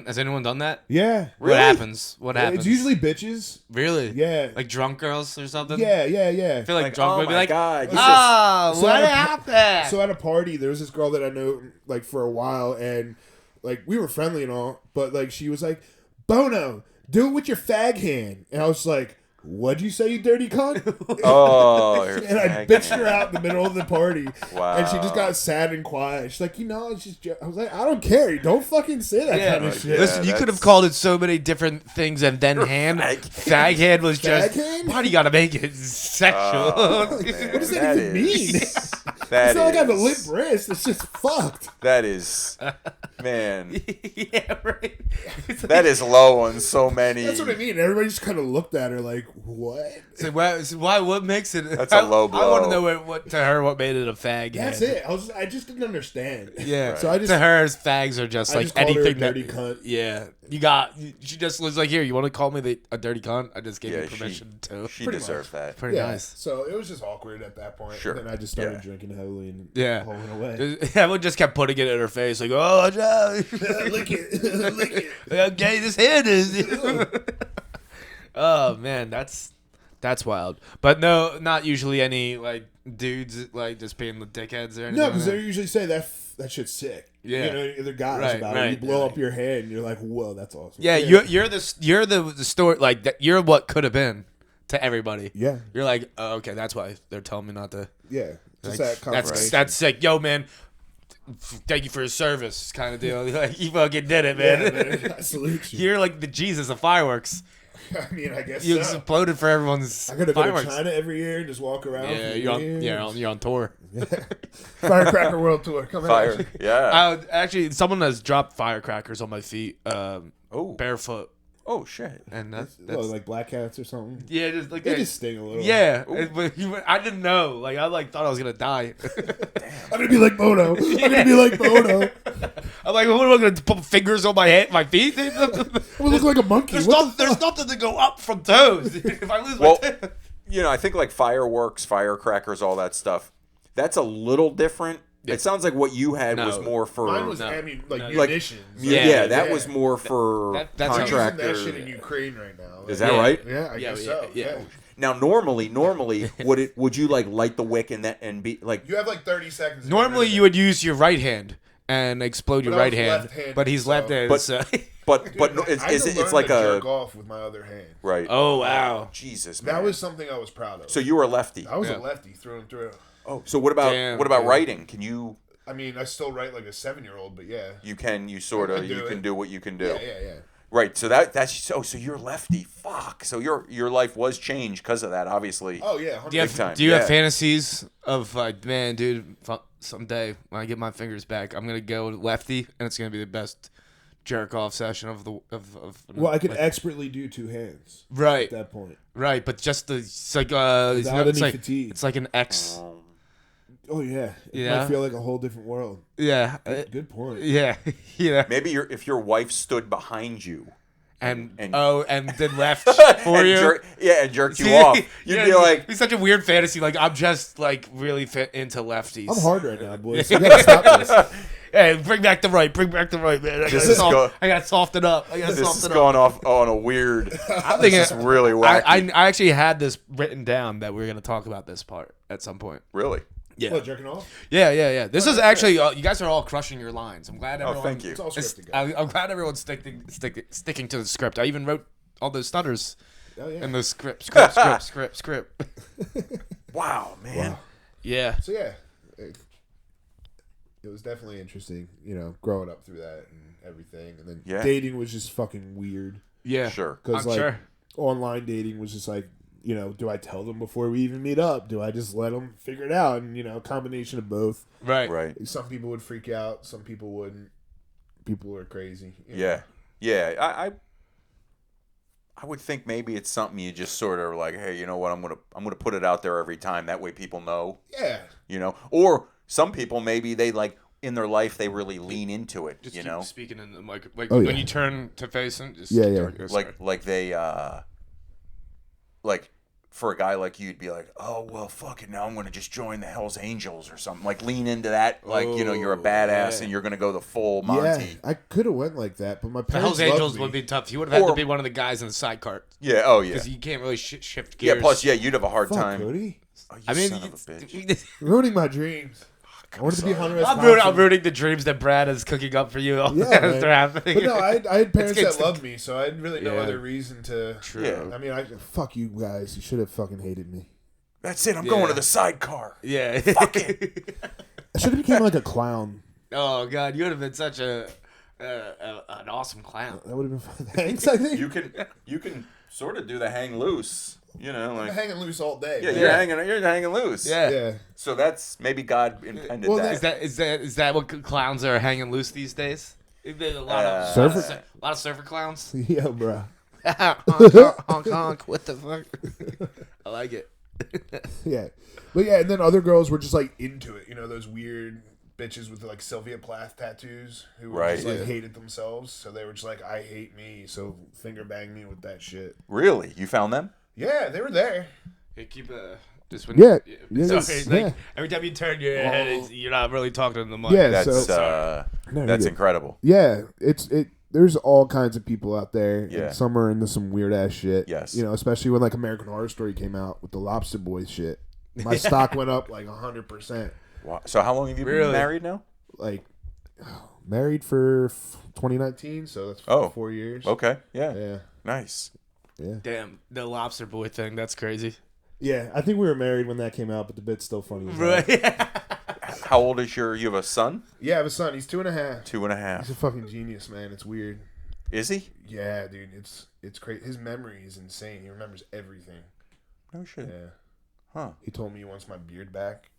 Has anyone done that? Yeah. What happens? What happens? It's usually bitches. really. Yeah. Like drunk girls or something. Yeah. I feel like drunk oh would be my like, God, you oh, So what at a- happened? So at a party, there was this girl that I know like for a while, and like we were friendly and all, but like she was like, Bono, do it with your fag hand, and I was like, what'd you say, you dirty cunt? Oh, And I bitched her out in the middle of the party. Wow. And she just got sad and quiet. She's like, it's just. I was like, I don't care. Don't fucking say that kind of shit. Listen, you could have called it so many different things, and then fag hand was just. Fag hand? Why do you gotta make it sexual? What does that even mean? It's not like I have a limp wrist. It's just fucked. That is, man. Yeah, right. That is low on so many. That's what I mean. Everybody just kind of looked at her like, what? So why? What makes it? That's a low blow. I want to know what to her what made it a fag. That's hand. it. I just didn't understand. Yeah. Right. So I just to her, fags are just I like just called her a anything dirty that. cunt. Yeah. She just was like, here, you want to call me a dirty cunt? I just gave you permission to. She Pretty deserved that. Pretty Yeah. nice. So it was just awkward at that point. Sure. And then I just started Yeah. drinking heavily and Yeah. holding away. Everyone just kept putting it in her face, like, oh, no. Lick it. Lick it. How gay this head is. Oh, man, that's wild. But no, not usually any, like, dudes, like, just being the dickheads or anything. No, because like they usually say that shit's sick. Yeah. You know, other guys Right, about it. right, You blow right. up your head and you're like, whoa, that's awesome. Yeah, you're the story, like, that you're what could have been to everybody. Yeah. You're like, oh, okay, that's why they're telling me not to. Yeah. Just Like, that conversation. that's sick. Yo, man, thank you for your service kind of deal. Like, you fucking did it, man. Yeah, man. I salute you. You're like the Jesus of fireworks. I mean, I guess You so. exploded for everyone's I gotta go to fireworks. China every year and just walk around. Yeah, for you're on tour. Firecracker World Tour. Come Fire. on. Yeah. Actually, someone has dropped firecrackers on my feet, Oh. barefoot, Oh shit. and that's Like black cats or something. yeah, just like They that. just sting a little. Yeah, but I didn't know. Like I thought I was gonna die. I'm gonna be like Bono. I'm gonna be like Bono. I'm like, what am I gonna put fingers on my feet? I'm gonna look like a monkey. There's, What the there's nothing to go up from toes. If I lose Well, my toe. I think like fireworks, firecrackers, all that stuff. That's a little different. Yeah. It sounds like what you had No. was more for. Mine was No. like No. munitions. yeah, that yeah. was more for that's how- They're using contractor. that shit in Ukraine right now. Is that Yeah. right? Yeah, I guess so. yeah. Now, normally, would you like light the wick and be like? You have like 30 seconds. to Normally, get you rid would use your right hand and explode your But I right was hand, left-handed, but he's so- left-handed. But- so. But of no, it. I had to it's learn like to a jerk off with my other hand. right. Oh wow! Jesus, man. That was something I was proud of. So you were a lefty. I was Yeah. a lefty through and through. Oh, so what about Damn, dude. writing? Can you? I mean, I still write like a 7-year-old, but yeah. You can. You sort I of. can do You can it. do what you can do. Yeah. Right. So that's so you're lefty. Fuck. So your life was changed because of that, obviously. Oh yeah. Do you 100%. have time, Do you yeah. have fantasies of like, man, dude, someday when I get my fingers back, I'm gonna go lefty, and it's gonna be the best jerk off session of the of. Well, I could like- expertly do 2 hands right, at that point. right, but just it's like Without it's any like fatigue. it's like an X. Oh yeah. It Yeah. might feel like a whole different world. Yeah, Good point. yeah, yeah, Maybe if your wife stood behind you and and- and then left for and you. and jerked you See? off, you'd Yeah, be like, it's such a weird fantasy. Like I'm just like really fit into lefties. I'm hard right now, boys. You gotta stop this. Hey, bring back the right, man. This is go- I gotta soften up. I gotta this is soften up. going off on a weird. I'm thinking This is really wacky. I actually had this written down that we were gonna talk about this part at some point. Really? Yeah, What, jerking off? yeah. This is actually you guys are all crushing your lines. I'm glad everyone. thank you. It's all is- scripted, guys. I'm glad everyone's sticking to the script. I even wrote all those stutters Oh yeah. in the script. Wow, man. Wow. Yeah. So yeah, it was definitely interesting, growing up through that and everything, and then Yeah. dating was just fucking weird Yeah. Sure. because I'm like sure. online dating was just like, do I tell them before we even meet up? Do I just let them figure it out? And a combination of both. Right. Right. Some people would freak out, some people wouldn't. People are crazy. Yeah. Yeah. I would think maybe it's something you just sort of like, hey, you know what? I'm gonna put it out there every time. That way people know. Yeah. Or some people maybe they like in their life they really lean into it. Just you keep know, speaking in the mic. Like Oh, when yeah. you turn to face him, just Yeah, yeah. like they like for a guy like you, you'd be like, oh well, fuck it. Now I'm gonna just join the Hell's Angels or something. Like lean into that. Like you're a badass yeah. and you're gonna go the full Yeah, Monty. I could have went like that, but my the parents Hell's Angels loved me. would be tough. You would have had Or- to be one of the guys in the side cart Yeah. Oh yeah. because you can't really shift gears. Yeah. Plus, yeah, you'd have a hard Fuck, time. Cody. Oh, you I mean, son of a bitch. Ruining my dreams. Fuck. I wanted to be Hunter S. I'm Thompson. rooting the dreams that Brad is cooking up for you as Yeah, man. they're happening. But no, I had parents It's that loved me, so I had really no Yeah. other reason to. True. Yeah. I mean, I Fuck you guys. You should have fucking hated me. That's it. I'm going to the sidecar. Yeah. Fuck it. I should have became like a clown. Oh god, you would have been such an awesome clown. That would have been fun. Thanks, I think. You can sort of do the hang loose. You know, I'm like hanging loose all day. yeah, man. you're hanging loose. Yeah. Yeah. So that's maybe God intended Well, that. Is that what clowns are hanging loose these days? There's a lot of Surfer- a lot of surfer clowns. Yeah, bro. honk honk. What the fuck? I like it. Yeah. But yeah, and then other girls were just like into it. You know, those weird bitches with like Sylvia Plath tattoos who were Right. just like Yeah. hated themselves. So they were just like, I hate me. So finger bang me with that shit. Really? You found them? Yeah, they were there. Hey, keep this one. Yeah. Yeah, Sorry, it's- like, yeah. every time you turn your head, you're not really talking to the mic. Yeah, That's so No, you're that's good. incredible. Yeah, there's all kinds of people out there. Yeah. And some are into some weird ass shit. Yes. You know, especially when like American Horror Story came out with the Lobster Boys shit. My stock went up like 100%. Wow. So how long have you been Really? married now? Like married for 2019, so that's Oh. 4 years. Okay. Yeah. Yeah. Nice. Yeah. Damn, the lobster boy thing. That's crazy. Yeah, I think we were married when that came out, but the bit's still funny. As hell. Right. How old is you have a son? Yeah, I have a son. He's 2.5. 2.5. He's a fucking genius, man. It's weird. Is he? Yeah, dude. It's crazy. His memory is insane. He remembers everything. No shit. Yeah. Huh. He told me he wants my beard back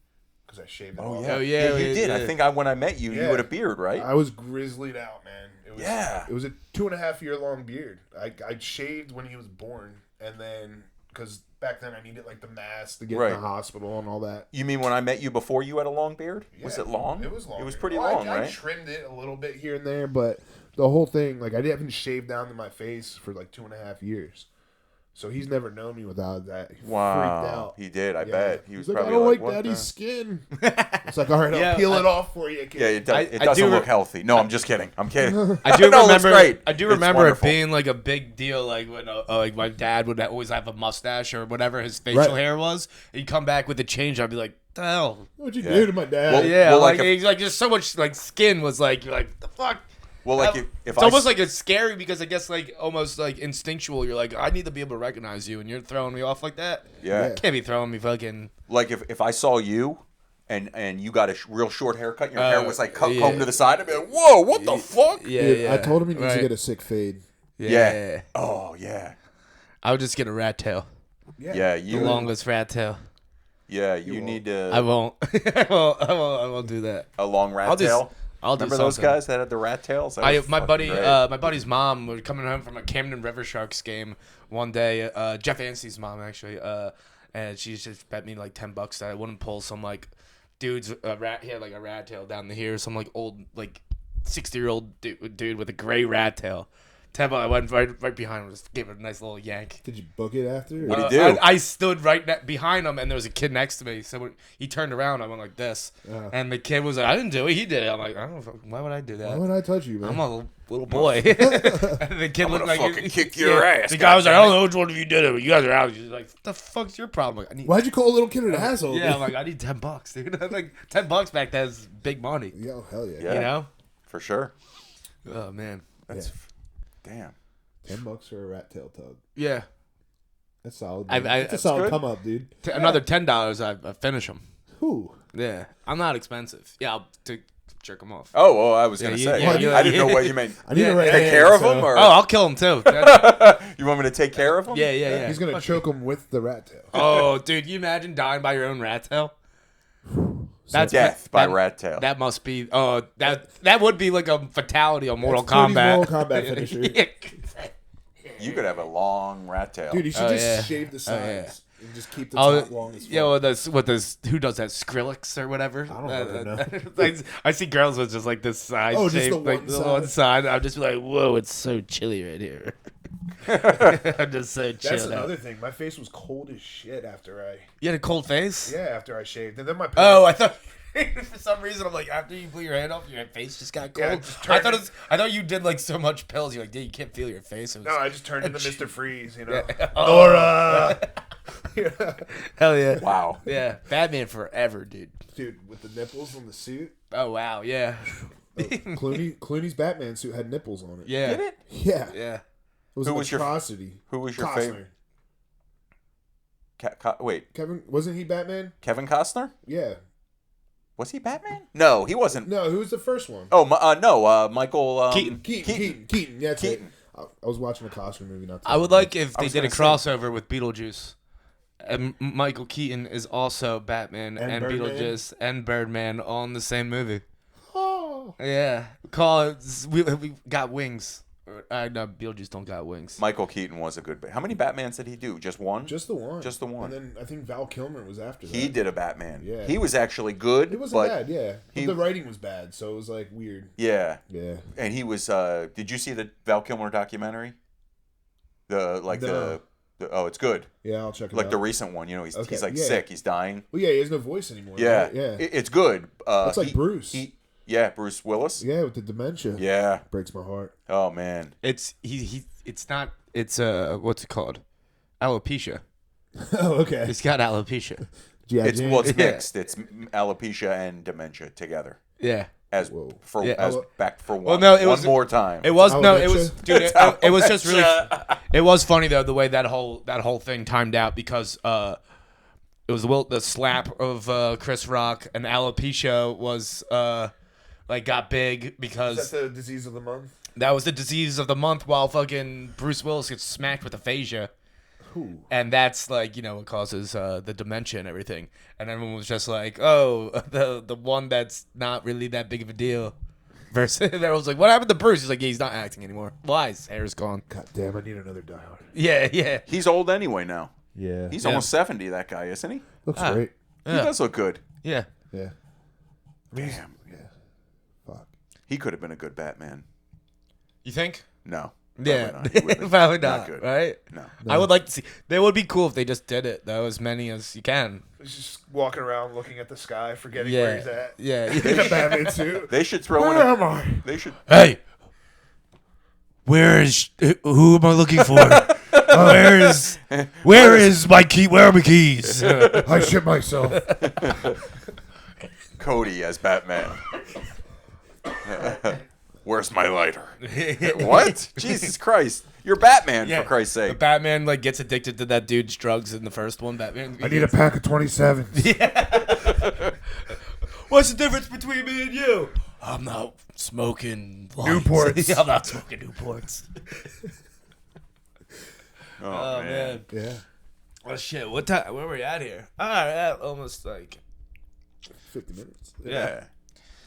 because I shaved it Oh off. yeah. Oh, yeah, you did. yeah. I think when I met you, you Yeah. had a beard, right? I was grizzlied out, man. It was, Yeah. It was a 2.5 year long beard. I shaved when he was born, and then because back then I needed like the mask to get Right. in the hospital and all that. You mean when I met you before you had a long beard? Was Yeah, it long? It was long. It was dude. pretty Well, long, I right? trimmed it a little bit here and there, but the whole thing, like I didn't shave down to my face for like 2.5 years. So he's never known me without that. He freaked Wow. out. He did. I Yeah. bet. He was He's like, I probably don't like what daddy's the- skin. It's like, all right, Yeah, I'll peel I- it off for you, kid. Yeah, it, does, I it do doesn't re- look healthy. No, I'm just kidding. I'm kidding. I do No, it looks remember. great. I do It's remember it wonderful. being like a big deal, like when like my dad would always have a mustache or whatever his facial Right. hair was. He'd come back with a change. I'd be like, the hell? What'd you Yeah. do to my dad? Well, Yeah, well, like, like if- he's like just so much like skin was like you're like the fuck. Well, like That- if it's I almost like it's scary because I guess like almost like instinctual. You're like I need to be able to recognize you, and you're throwing me off like that. yeah, Yeah. Can't be throwing me fucking. like if I saw you. And you got a real short haircut, and your hair was like yeah. combed to the side. I'd be like, "Whoa, what the fuck?" Yeah, Dude, yeah. I told him he needs Right. to get a sick fade. Yeah. Oh yeah. I would just get a rat tail, Yeah. the You. longest rat tail. Yeah. You need to I won't. I won't do that. a long rat I'll just- tail. I'll do Remember those something. guys that had the rat tails? That was My fucking buddy, great. my buddy's mom was coming home from a Camden River Sharks game one day. Jeff Anstey's mom actually, and she just bet me like $10 that I wouldn't pull some like dude's rat. He had like a rat tail down the here, some like old like 60-year-old dude with a gray rat tail. $10. I went right behind him, just gave it a nice little yank. Did you book it after? What'd he do? I stood right behind him, and there was a kid next to me. So when he turned around, I went like this, and the kid was like, "I didn't do it. He did it." I'm like, "I don't know. Why would I do that? Why would I touch you, man? I'm a little boy." And the kid looked like fucking kick your ass, The guy was like, "I goddammit. don't know which one of you did it, but you guys are out." He's like, "What the fuck's your problem?" Like, I need. Why'd you call a little kid an asshole? Yeah, I'm like, I need $10, dude. I'm like, $10 back then is big money. Yo, hell yeah. Yeah. You know? For sure. Oh man. That's damn. $10 for a rat tail tug. Yeah. That's solid. I- Dude. I- That's a that's solid good. come up, dude. Another $10, I finish them. Who? Yeah. I'm not expensive. Yeah, I'll jerk them off. Oh, well, I was gonna you- say. yeah, I didn't know what you meant. I need a rat Take tail, care of so- him, or Oh, I'll kill them too. you want me to take care of him? Yeah. He's gonna choke him with the rat tail. Oh, dude, you imagine dying by your own rat tail? That's Death by that- rat tail. That must be. Oh, that would be like a fatality on Mortal That's Cody's Kombat. Mortal Kombat finisher. You could have a long rat tail. Dude, you should Oh, just yeah. shave the sides and just keep the Oh, top long as fuck. yeah, what does who does that? Skrillex or whatever. I don't fucking know. Like, I see girls with just like this side Oh, just shape, the like one the side. one side. I'm just like, whoa, it's so chilly right here. I'm just so That's chilled out. another thing. My face was cold as shit after I You had a cold face. after I shaved, and then my Oh, I thought for some reason I'm like after you blew your hand off, your face just got Yeah, cold. just I turned thought it- I thought you did like so much pills. You're like, dude, you can't feel your face. It was, no, I just turned into Mr. Freeze, you know. Oh. Nora. Hell yeah. Wow. Yeah, Batman forever, dude. Dude, with the nipples on the suit. Oh wow, yeah. Clooney's Batman suit had nipples on it. Yeah. Did it? Yeah. Yeah. It was Who an was your- atrocity. Who was your Costner. favorite? Wait, Wasn't he Batman? Kevin Costner? Yeah. Was he Batman? No, he wasn't. No, who was the first one? Oh, no, Michael Keaton. Keaton. Yeah, that's Keaton. it. I was watching a Costner movie not too I would long like if they was did a gonna say- crossover with Beetlejuice. And Michael Keaton is also Batman And and Birdman. Beetlejuice and Birdman all in the same movie. Oh. Yeah. Call it. We got wings. No, Beetlejuice don't got wings. Michael Keaton was a good. How many Batmans did he do? Just one. Just the one. Just the one. And then I think Val Kilmer was after that. He did a Batman. Yeah. He was actually good. It wasn't but bad, yeah. he- But the writing was bad, so it was like weird. Yeah. Yeah. And he was. Did you see the Val Kilmer documentary? No. Oh, it's good. Yeah, I'll check it Like out. the recent one. You know, he's Okay, like yeah. sick. He's dying. Well, yeah, he has no voice anymore. Yeah. Right? Yeah. It's good. That's like Bruce. Yeah, Bruce Willis. Yeah, with the dementia. Yeah. Breaks my heart. Oh man. It's it's not. It's what's it called? Alopecia. Oh, okay. It's got alopecia. G.I. It's Jane. well, it's Yeah. mixed. It's alopecia and dementia together. Yeah. As Whoa. for Yeah. as back for one. Well, no, it one was- more time. It was no, it Alopecia? was dude. It was just really. It was funny though the way that whole thing timed out because it was the slap of Chris Rock and alopecia was like got big Is because that the disease of the month? that was the disease of the month while fucking Bruce Willis gets smacked with aphasia. Ooh. And that's like, what causes the dementia and everything. And everyone was just like, oh, the one that's not really that big of a deal. Versus everyone was like, what happened to Bruce? He's like, yeah, he's not acting anymore. Why? His hair's gone. God damn, I need another Die Hard. Yeah, yeah. He's old anyway now. Yeah. He's Yeah. almost 70. That guy, isn't he? Looks Ah. great. He Yeah. does look good. Yeah. Yeah. Damn. Yeah. Fuck. He could have been a good Batman. You think? No. Yeah. Probably not. He would've been Probably not not, good. right? No. I would like to see. They would be cool if they just did it, though, as many as you can. He's just walking around looking at the sky, forgetting Yeah. where he's at. Yeah. In a Batman suit. They should throw in Where a. am I? They should. Hey, who am I looking for? Where is my key? Where are my keys? I shit myself. Cody as Batman. Where's my lighter? What? Jesus Christ! You're Batman for Christ's The sake. Batman gets addicted to that dude's drugs in the first one. Batman. I need a pack of 27s. What's the difference between me and you? I'm not smoking Newports. I'm not smoking Newports. Oh, man. Yeah. Oh shit! What time? Where are we at here? All right, almost like 50 minutes. Yeah.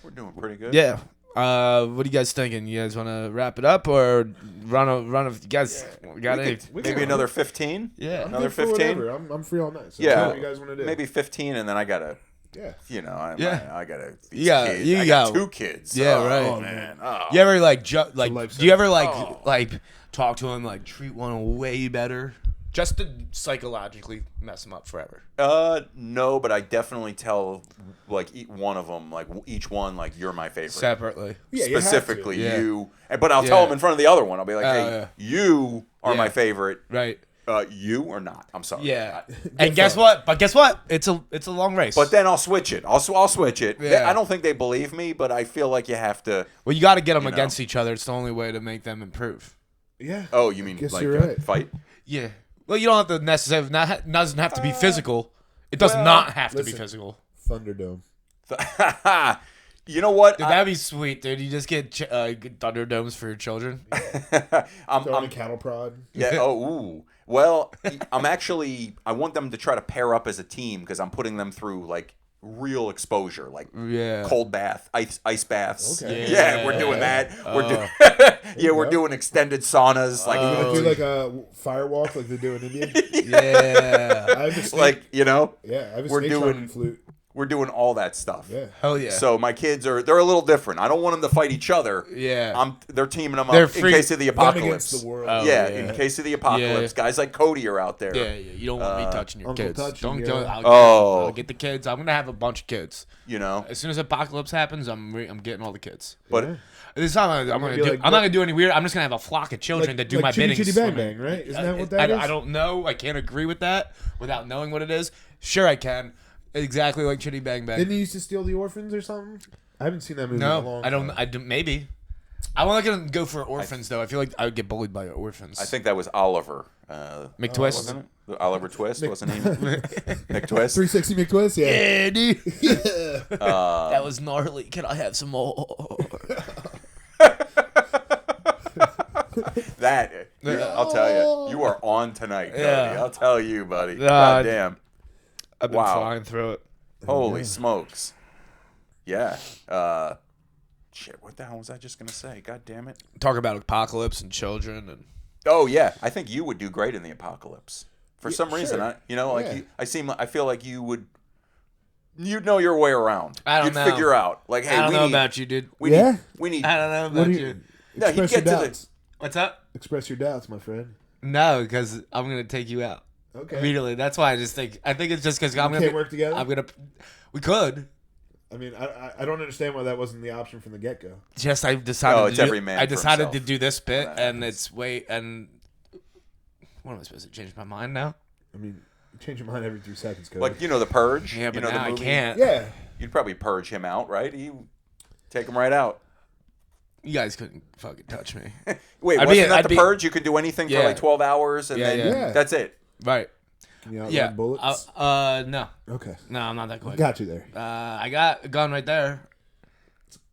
We're doing pretty good. yeah. What are you guys thinking? You guys want to wrap it up or run a? You guys got any? Maybe another 15. Yeah. I'm Another good for 15? whatever. I'm free all night. So Yeah. what you guys want to do? Maybe 15, and then I gotta. Yeah. Yeah. I gotta. Yeah, Kids. you I got got- 2 kids. Yeah, Oh, right. man. Oh. You ever like life do you sentence. ever like talk to him like treat one way better just to psychologically mess him up forever? No, but I definitely tell like one of them, like each one, like you're my favorite. Separately. Yeah, you have to. Specifically, Yeah. you. But I'll tell Yeah. them in front of the other one. I'll be like, Oh, hey, yeah. you are Yeah. my favorite. Right. You or not. I'm sorry. Yeah. And guess what? But guess what? It's a long race. But then I'll switch it. I'll switch it. Yeah. I don't think they believe me, but I feel like you have to. well, you got to get them You know. against each other. It's the only way to make them improve. Yeah. Oh, you mean Guess like you're right. fight? Yeah. Well, you don't have to necessarily. Doesn't have to be physical. It does well, not have to be listen. physical. Thunderdome. You know what? Dude, that'd be sweet, dude. You just get Thunderdomes for your children. Throwing a cattle prod. Yeah. Oh, ooh. Well, I want them to try to pair up as a team because I'm putting them through like real exposure, like Yeah. cold bath, ice baths. Okay. Yeah, we're doing that. We're doing. Yeah, we're go. doing extended saunas, like Do like a fire walk like they do in India. Yeah. I have a snake. like you know, Yeah, I have a we're snake doing- charming flute. We're doing all that stuff. Yeah. Hell yeah. So my kids they're a little different. I don't want them to fight each other. Yeah. They're teaming them They're up in free- case of the Them apocalypse. against the world. Oh, yeah, yeah. in case of the apocalypse. Guys like Cody are out there. Yeah, you don't want me touching your Uncle kids. Touchy, Don't yeah. go. I'll get the kids. I'm gonna have a bunch of kids. You know, As soon as apocalypse happens, I'm getting all the kids. but This time I'm gonna gonna be do. like- I'm not gonna do any weird. I'm just gonna have a flock of children that do my Chitty bidding. Chitty Bang swimming. Bang, right? Isn't that what that is? I don't know. I can't agree with that without knowing what it is. Sure, I can. Exactly like Chitty Bang Bang. Didn't he used to steal the orphans or something? I haven't seen that movie in a No, long I don't. time. I do, maybe. I'm not gonna go for orphans though. I feel like I would get bullied by orphans. I think that was Oliver. McTwist. Wasn't it? Oliver Twist, wasn't he? McTwist. 360 McTwist, yeah. Yeah, dude. That was gnarly. Can I have some more? That, I'll tell you are on tonight, Cody. Yeah. I'll tell you, buddy. Nah, God damn. I've been Wow. flying through it. Holy smokes. Yeah. Shit, what the hell was I just going to say? God damn it. Talk about apocalypse and children and. Oh, yeah. I think you would do great in the apocalypse. For some reason, sure. I feel like you'd know your way around. I don't You'd know. figure out. Like, hey, I don't we know need, about you, dude. we Yeah? need, we need, I don't know What about do you. you, no, you express get your to the, doubts. What's up? Express your doubts, my friend. No, because I'm gonna take you out Okay. immediately. That's why I think it's just because I'm We gonna can't work together? I'm gonna. We could. I mean, I don't understand why that wasn't the option from the get go. Just I decided. Oh, it's to do, every man I for decided himself. to do this bit, That and happens. it's and. What am I supposed to change my mind now? I mean, you change your mind every 3 seconds, Cody. like, The Purge. Yeah, but you know, now the I movie? can't. Yeah. You'd probably purge him out, right? You take him right out. You guys couldn't fucking touch me. Wait, I'd wasn't be- that I'd the be- purge? You could do anything for Yeah. like 12 hours, and Yeah, then yeah. that's it. Right. Can you outrun Yeah. bullets? No. Okay. No, I'm not that quick. Got you there. I got a gun right there.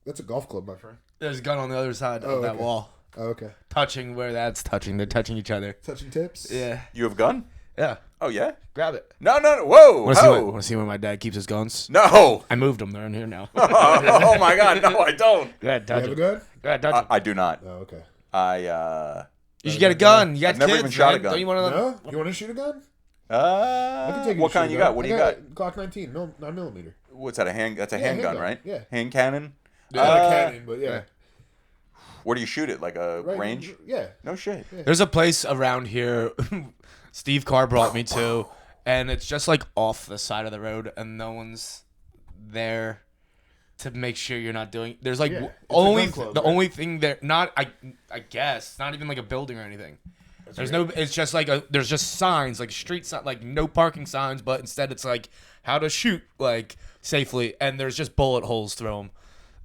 That's a golf club, my friend. There's a gun on the other side of that okay. wall. Oh, okay. Touching where that's touching. They're touching each other. Touching tips? Yeah. You have a gun? Yeah. Oh yeah. Grab it. No. Whoa. Want to see where my dad keeps his guns? No. I moved them. They're in here now. Oh my God. No, I don't. Go ahead, You touch have a it. gun? Go ahead, touch it. I do not. Oh, okay. You should get a gun. You got I've never kids, even shot a man. gun. Don't you want to? No? You want to shoot a gun? I can take you What to kind shoot you a gun. got? What do you I got? Glock 19, no 9mm. What's that? That's a Yeah, handgun, handgun. right? Yeah. Hand cannon. Not a cannon, but yeah. Where do you shoot it? Like a Right, range? Yeah. No shit. There's a place around here. Steve Carr brought me to, and it's just like off the side of the road, and no one's there to make sure you're not doing. There's like Yeah, it's a only gun club, the right? only thing there. Not I guess not even like a building or anything. There's no. It's just like there's just signs like street sign like no parking signs, but instead it's like how to shoot like safely, and there's just bullet holes through them.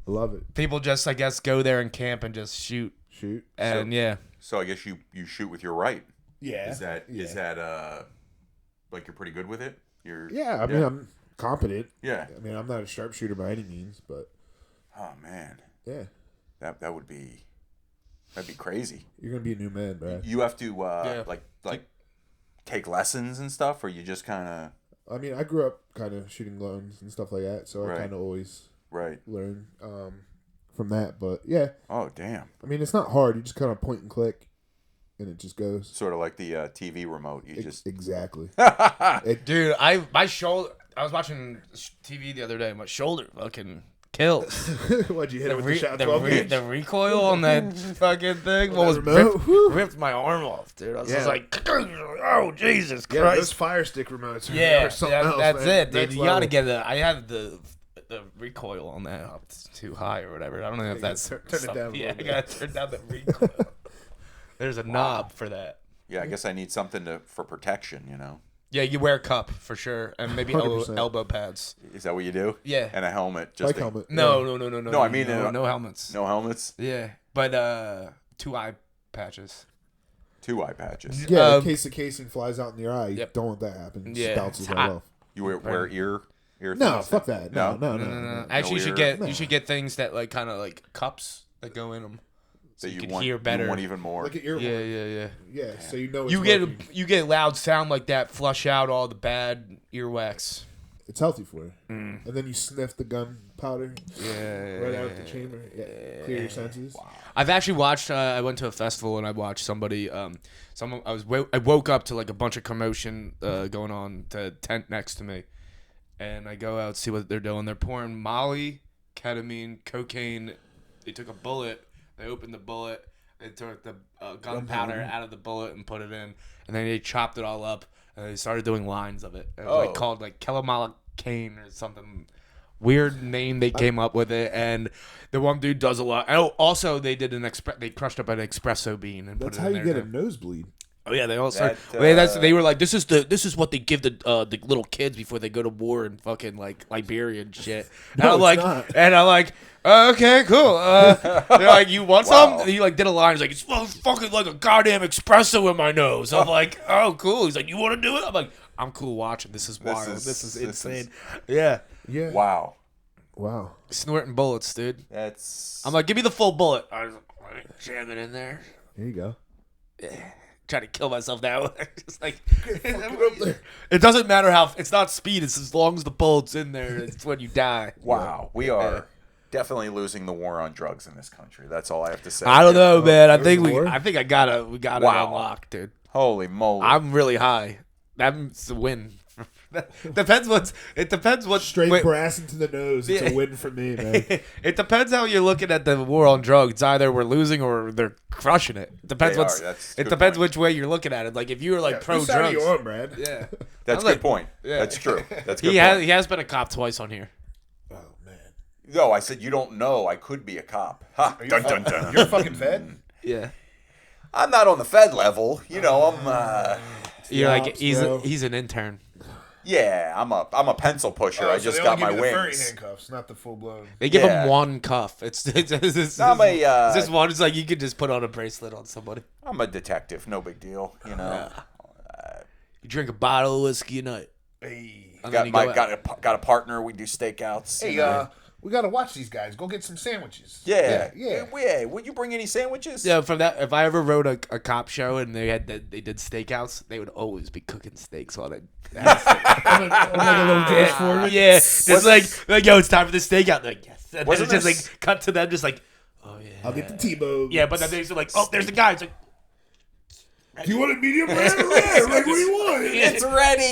I love it. People just I guess go there and camp and just shoot, Shoot. and yeah. So I guess you shoot with your right. Yeah. Is that like you're pretty good with it? Yeah, I mean, I'm competent. Yeah. I mean, I'm not a sharpshooter by any means, but Oh man, yeah. that'd be crazy. You're going to be a new man, Brad. You have to Yeah. like take lessons and stuff, or you just kind of I mean, I grew up kind of shooting guns and stuff like that, so Right. I kind of always right. learn from that. But yeah, Oh damn. I mean, it's not hard. You just kind of point and click, and it just goes. Sort of like the TV remote. You just Exactly. Dude, my shoulder. I was watching TV the other day. My shoulder fucking kills. Why'd you hit it with the shot the 12 inch? the recoil on that fucking thing that was remote? Whew. ripped my arm off, dude. I was Yeah. just like, oh Jesus Yeah, Christ. those Fire Stick remotes. Yeah, are something else, that's man. it, dude. Next You gotta level. get it. I have the recoil on that up too high or whatever. I don't know if that's turn it down a Yeah, little I gotta turn down the recoil. There's a knob for that. yeah. I guess I need something for protection. You know. Yeah, you wear a cup for sure, and maybe 100%. elbow pads. Is that what you do? Yeah. And a helmet. Just Bike to- helmet. No, yeah. no. No, I mean, no helmets. No helmets. Yeah, but 2 eye patches. 2 eye patches. Yeah, in Um, case the casing flies out in your eye, you Yep. don't want that to happen. It Yeah. bounces right Ah. off. You wear ear No, things? fuck that. No. Actually, you should ear- get you should get things that like kind of like cups that go in them. So That you can want, hear better. You want even more. Like an ear Yeah, horn. yeah. Yeah, so you know it's You get working. you get loud sound like that, flush out all the bad earwax. It's healthy for you. And then you sniff the gun powder Yeah. right out of the chamber. Yeah, clear your senses. I've actually watched. I went to a festival and I watched somebody. I woke up to like a bunch of commotion going on to tent next to me, and I go out see what they're doing. They're pouring Molly, ketamine, cocaine. They took a bullet. They opened the bullet. They took the gunpowder out of the bullet and put it in, and then they chopped it all up and they started doing lines of it. It was like called like Kelamalacaine or something. Weird name they came up with it, and the one dude does a lot. Oh, also they did they crushed up an espresso bean and That's put it how in you there. get a nosebleed. Oh yeah, they all started. That, They were like, this is what they give the little kids before they go to war in fucking like Liberia and shit. And No, I'm like, it's not. and I'm like, okay, cool. They're like, you want Wow. some? And he like did a line. He's like, it's fucking like a goddamn espresso in my nose. I'm like, oh cool. He's like, you want to do it? I'm like, I'm cool watching. This is wild. This is insane. Yeah, Yeah. Wow. Wow. snorting bullets, dude. That's. I'm like, give me the full bullet. I was like, jam it in there. Here you go. Trying to kill myself now. Just like it doesn't matter how it's not speed. It's as long as the bullet's in there. It's when you die. Wow. We are definitely losing the war on drugs in this country. That's all I have to say. I don't know, man. I think war? I got it unlocked, dude. Holy moly. I'm really high. That's a win. Depends what. Straight wait, brass into the nose. It's Yeah. a win for me, man. It depends how you're looking at the war on drugs. Either we're losing or they're crushing it. Depends They what's. are. That's a It good depends point. which way you're looking at it. Like if you were like pro Whose side are drugs. you on, Brad? Yeah. That's I'm a like- good point. yeah. That's true. That's a good He point. has been a cop twice on here. Oh man. No, I said you don't know. I could be a cop. Ha. Dun, dun, dun. You're a fucking Fed? Yeah. I'm not on the Fed level. You know, I'm. You're like ops, he's bro. he's an intern. Yeah, I'm a pencil pusher. Oh, I so just they got only my give you the furry wings. handcuffs, not the full blown. They give Yeah. him one cuff. It's I'm a. it's just one. It's like you could just put on a bracelet on somebody. I'm a detective. No big deal. You know. You drink a bottle of whiskey a night. Hey, And then you Got go out. got a partner. We do stakeouts. hey, you know. we gotta watch these guys. Go get some sandwiches. Yeah. Yeah. Yeah. Would you bring any sandwiches? Yeah, from that, if I ever wrote a cop show and they did stakeouts, they would always be cooking steaks while they. Yeah, just like yo, it's time for the stakeout. They're like yes, and then Wasn't it's just this- like cut to them, just like oh yeah, I'll get the T-bone. yeah, but then they're like oh, there's the guy. It's like Do you want it medium rare or rare? Like, what do you want? It's ready.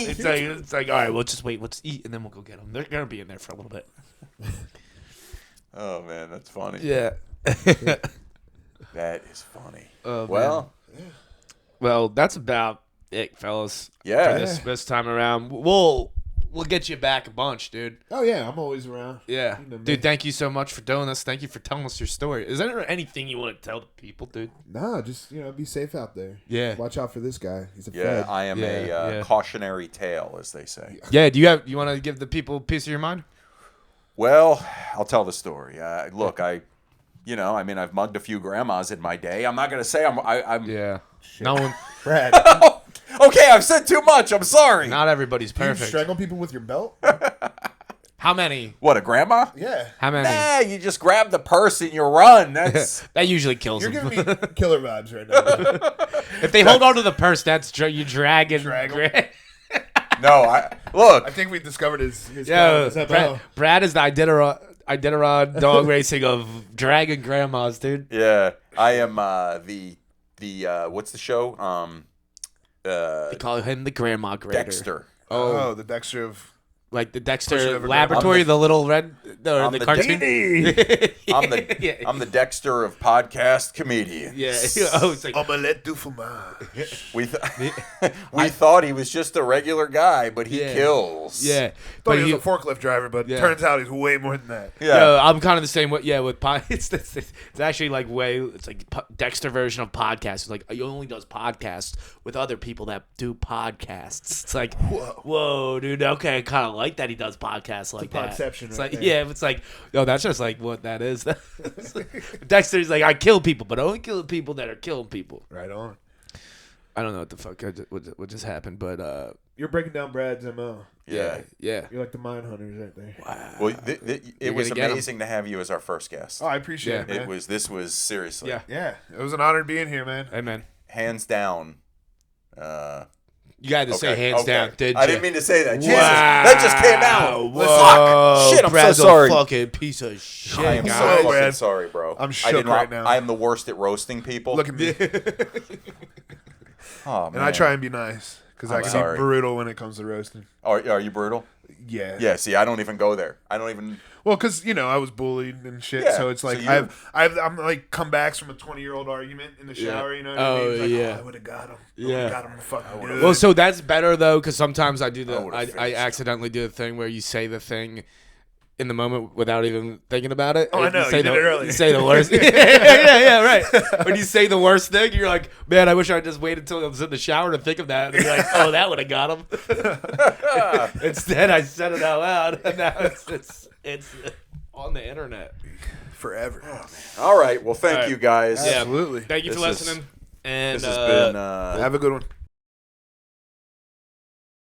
it's like all right, we'll just wait, let's eat, and then we'll go get them. They're gonna be in there for a little bit. Oh man, that's funny. Yeah. That is funny. Oh, Well, Well, that's about it, fellas. Yeah. For this time around, we'll get you back a bunch, dude. Oh yeah, I'm always around. Yeah, You know me. dude. Thank you so much for doing this. Thank you for telling us your story. Is there anything you want to tell the people, dude? Nah, just be safe out there. Yeah. Watch out for this guy. He's a yeah, Fed. I am a Yeah. cautionary tale, as they say. Yeah. Do you want to give the people a piece of your mind? Well, I'll tell the story. Look, I've mugged a few grandmas in my day. I'm not gonna say I'm. Yeah. No one. Brad, Okay, I've said too much. I'm sorry. Not everybody's Do you perfect. strangle people with your belt? How many? What, a grandma? Yeah. How many? Nah, you just grab the purse and you run. That's That usually kills You're them. giving me killer vibes right now. If they hold on to the purse, that's you dragging. Drag 'em. no. I Look. think we discovered his Yo, talent. Brad is the Iditarod dog racing of dragging grandmas, dude. Yeah, I am the what's the show? They call him the grandma grader. Dexter. Oh, the Dexter of... Like the Pushing Dexter over laboratory, the little red, or I'm the the cartoon. I'm the Dexter of podcast comedians. Yeah. Oh, it's like Omelette du fromage. We thought he was just a regular guy, but he Yeah. kills. yeah. Thought But he he, was a forklift driver, but Yeah. turns out he's way more than that. Yeah. yo, I'm kind of the same way. Yeah, with it's actually like it's like Dexter version of podcasts. It's like he only does podcasts with other people that do podcasts. It's like whoa, dude. Okay, I kind of like that he does podcasts like that. podception It's right like there. yeah, it's like yo, that's just like what that is. Dexter's like I kill people, but I only kill people that are killing people. Right on. I don't know what the fuck what just happened, but you're breaking down Brad's MO. Yeah. yeah. You're like the mine hunters right there. Well, it was gonna get 'em. amazing to have you as our first guest. Oh, I appreciate it, man. This was seriously. Yeah. Yeah, it was an honor being here, man. Hey man, Hands down. you got to say hands down, didn't you? I didn't mean to say that. Jesus, Wow. that just came out. Whoa. Fuck. Shit, I'm Brad's so sorry. a fucking piece of shit, I am guys. so fucking Brad. sorry, bro. I'm I shook did not- right now. I am the worst at roasting people. Look at me. Oh, man. And I try and be nice. because I can sorry. be brutal when it comes to roasting. Are you brutal? Yeah. Yeah. See, I don't even go there. I don't even. Well, because I was bullied and shit, Yeah, so it's like so I'm like comebacks from a 20-year-old argument in the shower. You know what I mean? It's like, yeah. I would have got him. Yeah. Got him fucking good. Well, so that's better though, because sometimes I do I would've I finished. accidentally do the thing where you say the thing in the moment without even thinking about it. Oh, I know. You did it earlier. You say the worst. yeah, right. When you say the worst thing, you're like, man, I wish I just waited until I was in the shower to think of that. And you're like, oh, that would have got him. Instead, I said it out loud, and now it's on the internet. Forever. All right. Well, thank All right. you guys. Yeah. Absolutely. Thank you for This is- listening. And This has been. Have a good one.